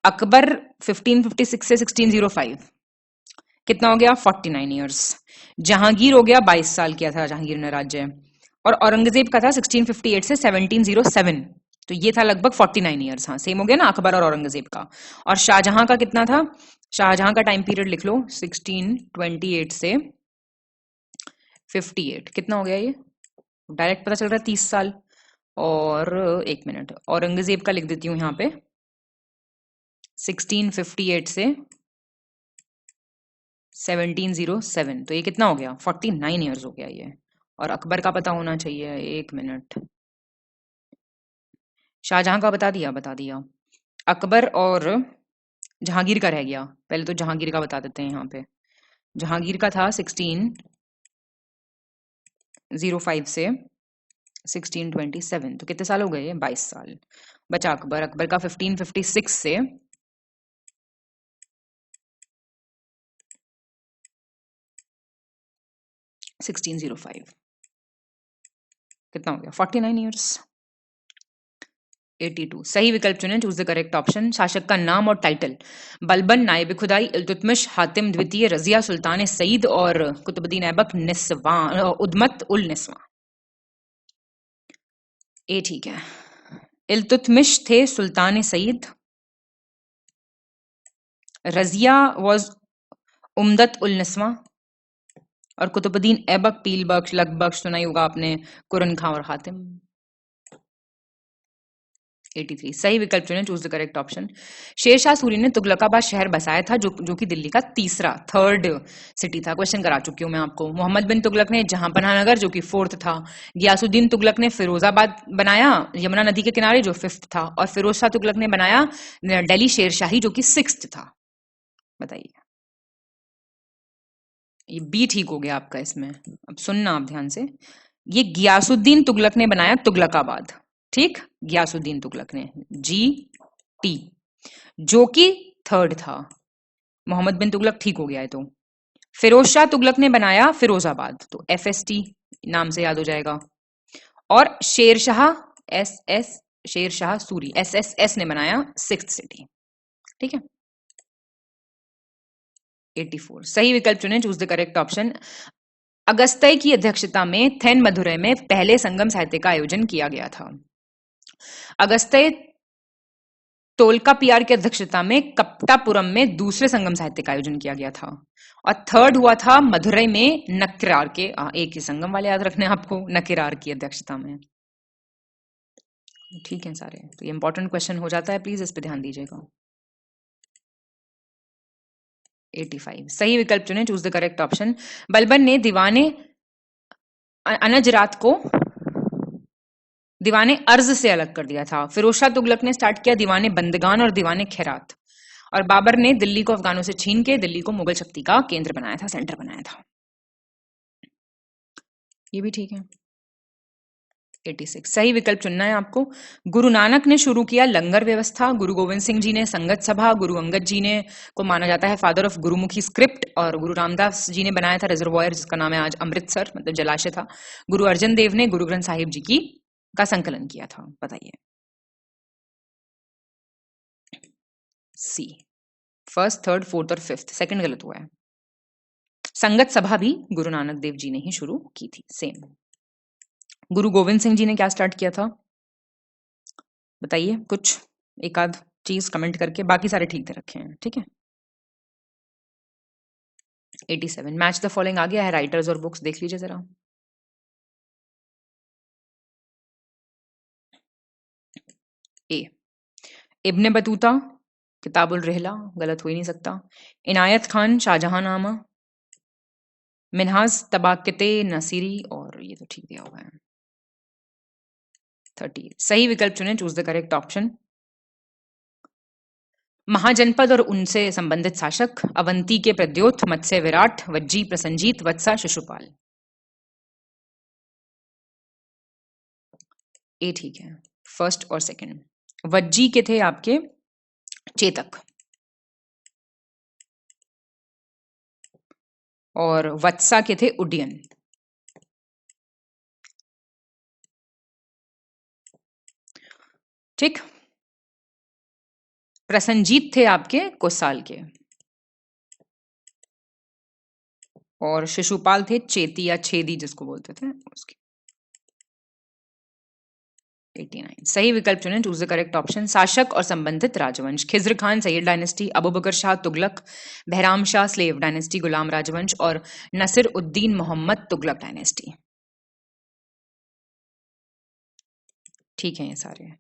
अकबर 1556 से 1605 कितना हो गया, 49 इयर्स। जहांगीर हो गया 22 साल किया था जहांगीर ने राज्य। और औरंगजेब का था 1658 से 1707, तो ये था लगभग 49 इयर्स। हाँ सेम हो गया ना अकबर और औरंगजेब का। और शाहजहां का कितना था, शाहजहां का टाइम पीरियड लिख लो, 1628 से 58, कितना हो गया ये, डायरेक्ट पता चल रहा है 30 साल। और एक मिनट, औरंगजेब का लिख देती हूँ यहाँ पे, 1658 से 1707, तो ये कितना हो गया, 49 इयर्स हो गया ये। और अकबर का पता होना चाहिए, एक मिनट, शाहजहां का बता दिया। अकबर और जहांगीर का रह गया, पहले तो जहांगीर का बता देते हैं यहाँ पे। जहांगीर का था 1605 से 1627, तो कितने साल हो गए? 22 साल। बचा अकबर, अकबर का 1556 से 1605, कितना हो गया? 49 ईयर्स। 82 सही विकल्प चुनें, चूज द करेक्ट ऑप्शन। शासक का नाम और टाइटल: बलबन, नायब खुदाई, इल्तुतमिश, हातिम द्वितीय, रजिया, सुल्तान सईद और कुतुबुद्दीन ऐबक निस्वा, उद्मत उल निस्वा। ए ठीक है। इल्तुतमिश थे सुल्तान सईद, रजिया वाज उम्दत उल निस्वा, और कुतुबुद्दीन ऐबक, पील बख्श, लग बख्श सुना ही होगा आपने, कुरन खां और हातिम। 83 सही विकल्प चुनें, choose the correct option. Sher Shah Suri ने तुगलकाबाद शहर बसाया था, जो कि दिल्ली का थर्ड सिटी था। क्वेश्चन करा चुकी हूं मैं आपको। मोहम्मद बिन तुगलक ने जहांपनाह नगर, जो कि 4th था। गियासुद्दीन तुगलक ने फिरोजाबाद बनाया यमुना नदी के किनारे, जो 5th था। और फिरोज शाह तुगलक ने बनाया दिल्ली शेरशाही, जो कि 6th था। बताइए। ये बी ठीक हो गया आपका इसमें। अब सुनना आप ध्यान से, ये गियासुद्दीन तुगलक ने बनाया तुगलकाबाद, ठीक, गियासुद्दीन तुगलक ने, GT, जो कि 3rd था। मोहम्मद बिन तुगलक ठीक हो गया है। तो फिरोज शाह तुगलक ने बनाया फिरोजाबाद, तो FST नाम से याद हो जाएगा। और शेरशाह शेरशाह सूरी SSS ने बनाया 6th सिटी, ठीक है। 84 सही विकल्प चुनें, choose the correct option. Agastya की अध्यक्षता में थेन मदुरै में पहले संगम साहित्य का आयोजन किया गया था। अगस्त्य तोलकापियार की अध्यक्षता में कपटापुरम में दूसरे संगम साहित्य का आयोजन किया गया था। और 3rd हुआ था मदुरै में नक्किरार के, एक ही संगम वाले याद रखने आपको, नक्किरार की अध्यक्षता में। ठीक है सारे, तो ये इंपॉर्टेंट क्वेश्चन हो जाता है, प्लीज इस पे ध्यान दीजिएगा। 85 सही विकल्प चुनें, choose the correct option. Balban ने दीवाने अनजरात को दीवाने अर्ज से अलग कर दिया था। फिरोज शाह तुगलक ने स्टार्ट किया दीवाने बंदगान और दीवाने खैरात। और बाबर ने दिल्ली को अफगानों से छीन के दिल्ली को मुगल शक्ति का केंद्र बनाया था, सेंटर बनाया था। ये भी ठीक है। 86 सही विकल्प चुनना है आपको। गुरु नानक ने शुरू किया लंगर व्यवस्था, गुरु गोविंद सिंह जी ने संगत सभा, गुरु अंगद जी ने को माना जाता है फादर ऑफ गुरुमुखी स्क्रिप्ट, और गुरु रामदास जी ने बनाया था रिजर्वॉयर, जिसका नाम है आज अमृतसर, मतलब जलाशय था। गुरु अर्जन देव ने गुरु ग्रंथ साहिब जी की का संकलन किया था। बताइए। सी 1st, 3rd, 4th और 5th, सेकंड गलत हुआ है। संगत सभा भी गुरु नानक देव जी ने ही शुरू की थी, सेम। गुरु गोविंद सिंह जी ने क्या स्टार्ट किया था? बताइए कुछ एक आध चीज कमेंट करके, बाकी सारे ठीक दे रखे हैं, ठीक है। 87 मैच द फॉलोइंग आ गया है, राइटर्स और बुक्स देख लीजिए जरा। ए इब्ने बतूता किताबुल रहला, गलत हो ही नहीं सकता। इनायत खान शाहजहांनामा, मिनहाज तबाकते नसीरी, और ये तो ठीक दिया हुआ है। 30 सही विकल्प चुनें, चूज द करेक्ट ऑप्शन। महाजनपद और उनसे संबंधित शासक: अवंती के प्रद्योत, मत्स्य विराट, वज्जी प्रसंजीत, वत्सा शिशुपाल। ए ठीक है, 1st और 2nd। वज्जी के थे आपके चेतक, और वत्सा के थे उड्डयन। ठीक। प्रसंजीत थे आपके कोसाल के, और शिशुपाल थे चेती या छेदी जिसको बोलते थे उसके। 89 सही विकल्प चुनें, चूज द करेक्ट ऑप्शन। शासक और संबंधित राजवंश: खिज्र खान सैयद डायनेस्टी, अबू बकर शाह तुगलक, बहराम शाह स्लेव डायनेस्टी गुलाम राजवंश, और नसीर उद्दीन मोहम्मद तुगलक डायनेस्टी। ठीक है ये सारे,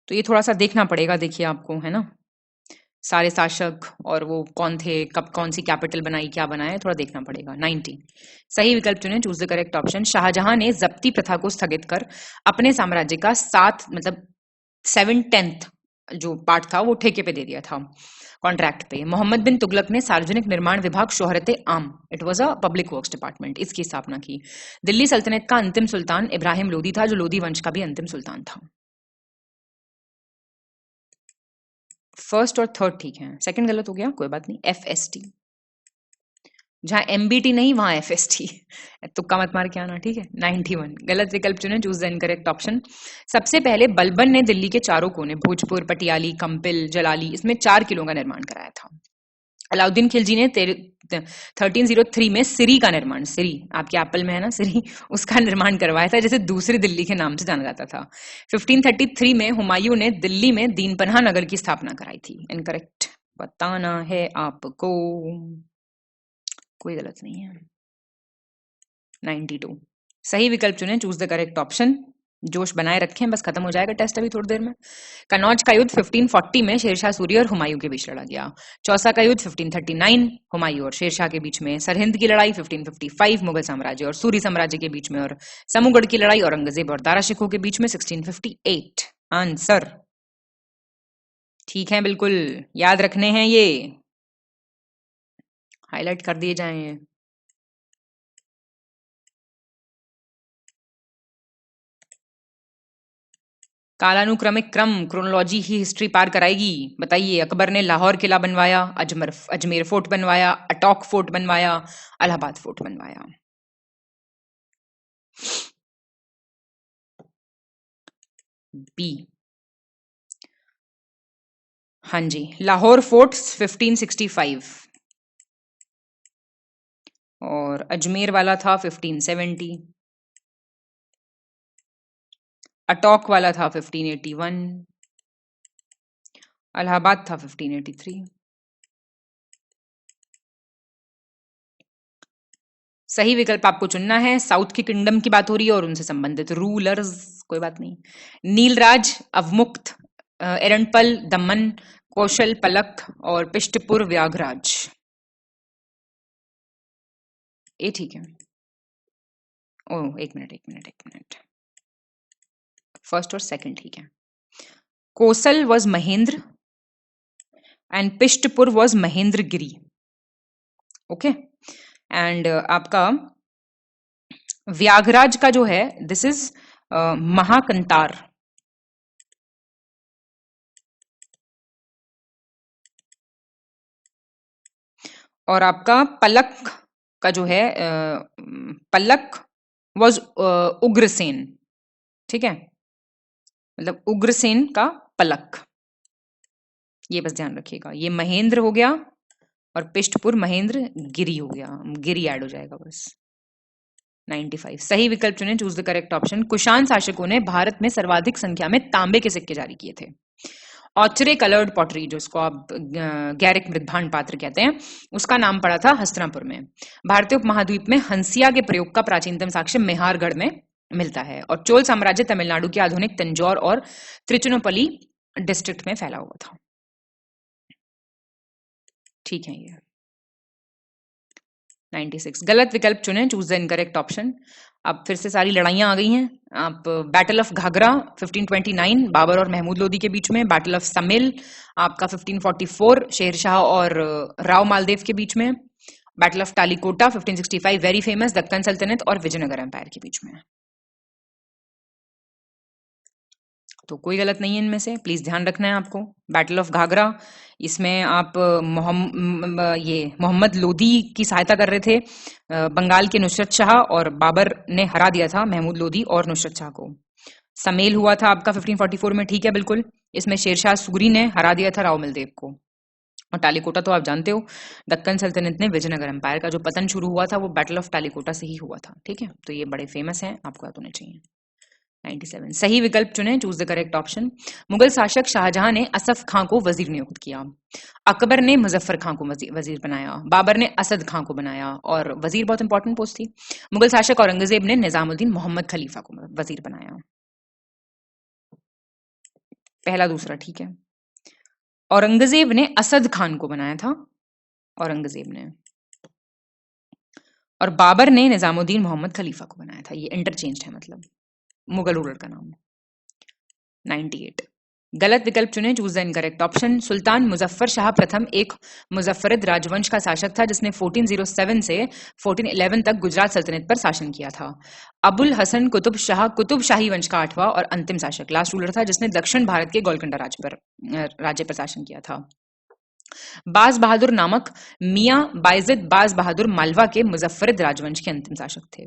तो ये थोड़ा सा देखना पड़ेगा, देखिए आपको, है ना, सारे शासक और वो कौन थे, कब कौन सी कैपिटल बनाई, क्या बनाया, थोड़ा देखना पड़ेगा। 90 सही विकल्प चुनें, choose the correct option. Shah Jahan ने जब्ती प्रथा को स्थगित कर अपने साम्राज्य का 7/10 जो पार्ट था वो ठेके पे दे दिया था, कॉन्ट्रैक्ट पे। मोहम्मद बिन तुगलक ने सार्वजनिक निर्माण विभाग शोहरते आम, it was a public works department, इसकी स्थापना की। दिल्ली सल्तनत का अंतिम सुल्तान इब्राहिम लोदी था, जो लोदी वंश का भी अंतिम सुल्तान था। फर्स्ट और थर्ड ठीक है, सेकंड गलत हो गया, कोई बात नहीं। FST, जहां MBT नहीं वहां FST। तुक्का मत मार के आना, ठीक है। 91 गलत विकल्प चुने, चूज द इनकरेक्ट ऑप्शन। सबसे पहले बलबन ने दिल्ली के चारों कोने, भोजपुर, पटियाली, कंपिल, जलाली, इसमें 4 किलों का निर्माण कराया था। अलाउद्दीन खिलजी ने 1303 में सिरी का निर्माण, सिरी आपके एप्पल में है ना सिरी, उसका निर्माण करवाया था, जैसे दूसरी दिल्ली के नाम से जाना जाता था। 1533 में हुमायूं ने दिल्ली में दीनपनाह नगर की स्थापना कराई थी। इनकरेक्ट बताना है आपको, कोई गलत नहीं है। 92 सही विकल्प चुने, चूज द करेक्ट ऑप्शन। जोश बनाए रखें, बस खत्म हो जाएगा टेस्ट अभी थोड़ी देर में। कन्नौज का युद्ध 1540 में शेरशाह सूरी और हुमायूं के बीच लड़ा गया। चौसा का युद्ध 1539 हुमायूं और शेरशाह के बीच में। सरहिंद की लड़ाई 1555 मुगल साम्राज्य और सूरी साम्राज्य के बीच में। और समूगढ़ की लड़ाई औरंगजेब और दारा शिकोह के बीच में 1658। आंसर ठीक है, बिल्कुल याद रखने हैं, ये हाईलाइट कर दिए जाएं। कालानुक्रमिक क्रम, क्रोनोलॉजी ही हिस्ट्री पार कराएगी। बताइए, अकबर ने लाहौर किला बनवाया, अजमेर फोर्ट बनवाया, अटॉक फोर्ट बनवाया, इलाहाबाद फोर्ट बनवाया। बी, हाँ जी, लाहौर फोर्ट 1565 और अजमेर वाला था 1570, अटॉक वाला था 1581, इलाहाबाद था 1583। सही विकल्प आपको चुनना है। साउथ की किंगडम की बात हो रही है और उनसे संबंधित रूलर्स, कोई बात नहीं। नीलराज, अवमुक्त, एरंपल, दमन, कौशल, पलक और पिष्टपुर व्याघराज। ये ठीक है। ओ एक मिनट, फर्स्ट और सेकंड ठीक है। Kosala was Mahendra and Pishtapura was Mahendragiri. Okay, and आपका व्याघराज का जो है दिस इज महाकंतार। और आपका पलक का जो है पलक वॉज उग्रसेन, ठीक है, मतलब उग्रसेन का पलक, ये बस ध्यान रखिएगा। ये महेंद्र हो गया और पिष्टपुर महेंद्र गिरी हो गया, गिरी ऐड हो जाएगा बस। 95 सही विकल्प चुने, choose the correct option. Kushan शासकों ने भारत में सर्वाधिक संख्या में तांबे के सिक्के जारी किए थे। ऑचरे कलर्ड पॉटरी, जो उसको आप गैरिक मृदभांड पात्र कहते हैं, उसका नाम पड़ा था हस्तिनापुर में। भारतीय उपमहाद्वीप में हंसिया के प्रयोग का प्राचीनतम साक्ष्य मेहारगढ़ में मिलता है। और चोल साम्राज्य तमिलनाडु के आधुनिक तंजौर और त्रिचुनोपली डिस्ट्रिक्ट में फैला हुआ था। ठीक है, ये 96 गलत विकल्प चुने, चूज द इनकरेक्ट ऑप्शन। अब फिर से सारी लड़ाइयां आ गई हैं। आप बैटल ऑफ घाघरा 1529 बाबर और महमूद लोदी के बीच में। बैटल ऑफ समिल आपका 1544 शेरशाह और राव मालदेव के बीच में। Battle of Talikota 1565 very famous Deccan सल्तनत और विजयनगर एम्पायर के बीच में। तो कोई गलत नहीं है इनमें से, प्लीज ध्यान रखना है आपको। बैटल ऑफ घाघरा, इसमें आप मोहम्मद लोदी की सहायता कर रहे थे बंगाल के नुसरत शाह, और बाबर ने हरा दिया था महमूद लोदी और नुसरत शाह को। समेल हुआ था आपका 1544 में, ठीक है बिल्कुल। इसमें शेरशाह सूरी ने हरा दिया था राव मालदेव को। और टालीकोटा तो आप जानते हो, दक्कन सल्तनत ने विजयनगर एम्पायर का जो पतन शुरू हुआ था वो बैटल ऑफ टालीकोटा से ही हुआ था, ठीक है। तो ये बड़े फेमस हैं, आपको याद होने चाहिए। 97 सही विकल्प चुने, choose the correct option. Mughal शासक शाहजहां ने असफ खां को वजीर नियुक्त किया। अकबर ने मुजफ्फर खां को वजीर बनाया। बाबर ने असद खां को बनाया, और वजीर बहुत इंपॉर्टेंट पोस्ट थी। मुगल शासक औरंगजेब ने निजामुद्दीन मोहम्मद खलीफा को वजीर बनाया। पहला दूसरा ठीक है। औरंगजेब ने असद खान को बनाया था, औरंगजेब ने, और बाबर ने निजामुद्दीन मोहम्मद खलीफा को बनाया था। ये इंटरचेंज है, मतलब मुगल रूलर का नाम। 98 गलत विकल्प चुने, चूज द इनकरेक्ट ऑप्शन। सुल्तान मुजफ्फर शाह प्रथम एक मुजफ्फरिद राजवंश का शासक था जिसने 1407 से 1411 तक गुजरात सल्तनत पर शासन किया था। अबुल हसन कुतुब शाह कुतुब शाही वंश का 8वां और अंतिम शासक, लास्ट रूलर था जिसने दक्षिण भारत के गोलकुंडा राज्य पर शासन किया था। बाज बहादुर नामक मियां बायजिद बाज बहादुर मालवा के मुजफ्फरिद राजवंश के अंतिम शासक थे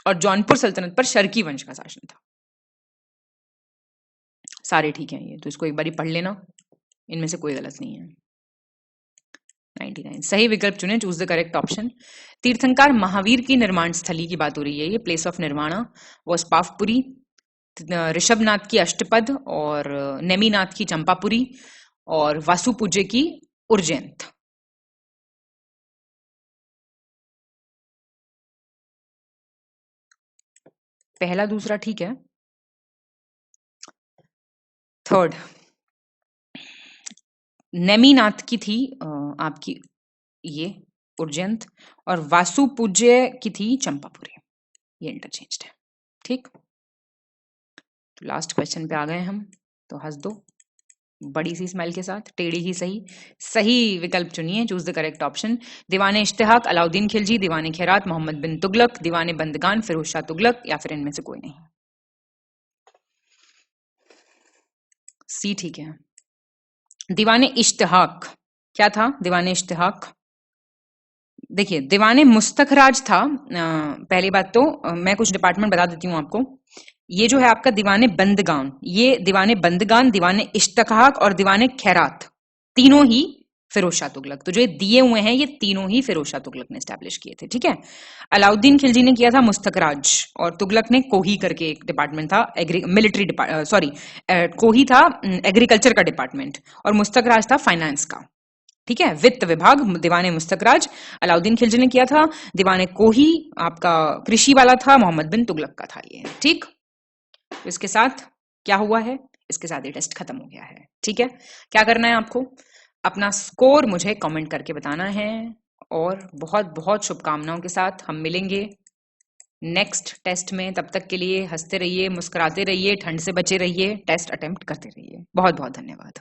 और जौनपुर सल्तनत पर शर्की वंश का शासन था। सारे ठीक हैं ये, तो इसको एक बारी पढ़ लेना, इनमें से कोई गलत नहीं है। 99 सही विकल्प चुने, चूज द करेक्ट ऑप्शन। तीर्थंकर महावीर की निर्माण स्थली की बात हो रही है, ये place of nirvana was Pawapuri, Rishabhanatha की अष्टपद और नेमिनाथ की चंपापुरी और वासुपूज्य की उज्जैन। पहला दूसरा ठीक है। थर्ड नेमिनाथ की थी आपकी ये उज्जैन और वासुपूज्य की थी चंपापुरी, ये इंटरचेंज्ड है। ठीक, तो लास्ट क्वेश्चन पे आ गए हम, तो हंस दो बड़ी सी स्माइल के साथ, टेढ़ी ही सही। सही विकल्प चुनिए, चूज द करेक्ट ऑप्शन। दीवाने इश्तिहाक अलाउद्दीन खिलजी, दीवाने खैरात मोहम्मद बिन तुगलक, दीवाने बंदगान फिरोज शाह तुगलक, या फिर इनमें से कोई नहीं। सी ठीक है। दीवाने इश्तिहाक क्या था? दीवाने इश्तिहाक देखिए, दीवाने मुस्तखराज था। पहली बात तो मैं कुछ डिपार्टमेंट बता देती हूँ आपको। ये जो है आपका दीवाने बंदगान, ये दीवाने बंदगान, दीवाने इश्तिहाक और दीवाने खैरात तीनों ही फिरोज शाह तुगलक, तो जो दिए हुए हैं ये तीनों ही फिरोज शाह तुगलक ने स्टैब्लिश किए थे। ठीक है, अलाउद्दीन खिलजी ने किया था मुस्तखराज और तुगलक ने कोही करके एक डिपार्टमेंट था, मिलिट्री सॉरी कोही था एग्रीकल्चर का डिपार्टमेंट और मुस्तखराज था फाइनेंस का। ठीक है, वित्त विभाग दीवाने मुस्तखराज अलाउद्दीन खिलजी ने किया था, दीवाने कोही आपका कृषि वाला था, मोहम्मद बिन तुगलक का था ये। ठीक, इसके साथ क्या हुआ है, इसके साथ ये टेस्ट खत्म हो गया है। ठीक है, क्या करना है आपको, अपना स्कोर मुझे कमेंट करके बताना है और बहुत बहुत शुभकामनाओं के साथ हम मिलेंगे नेक्स्ट टेस्ट में। तब तक के लिए हंसते रहिए, मुस्कुराते रहिए, ठंड से बचे रहिए, टेस्ट अटेम्प्ट करते रहिए। बहुत बहुत धन्यवाद।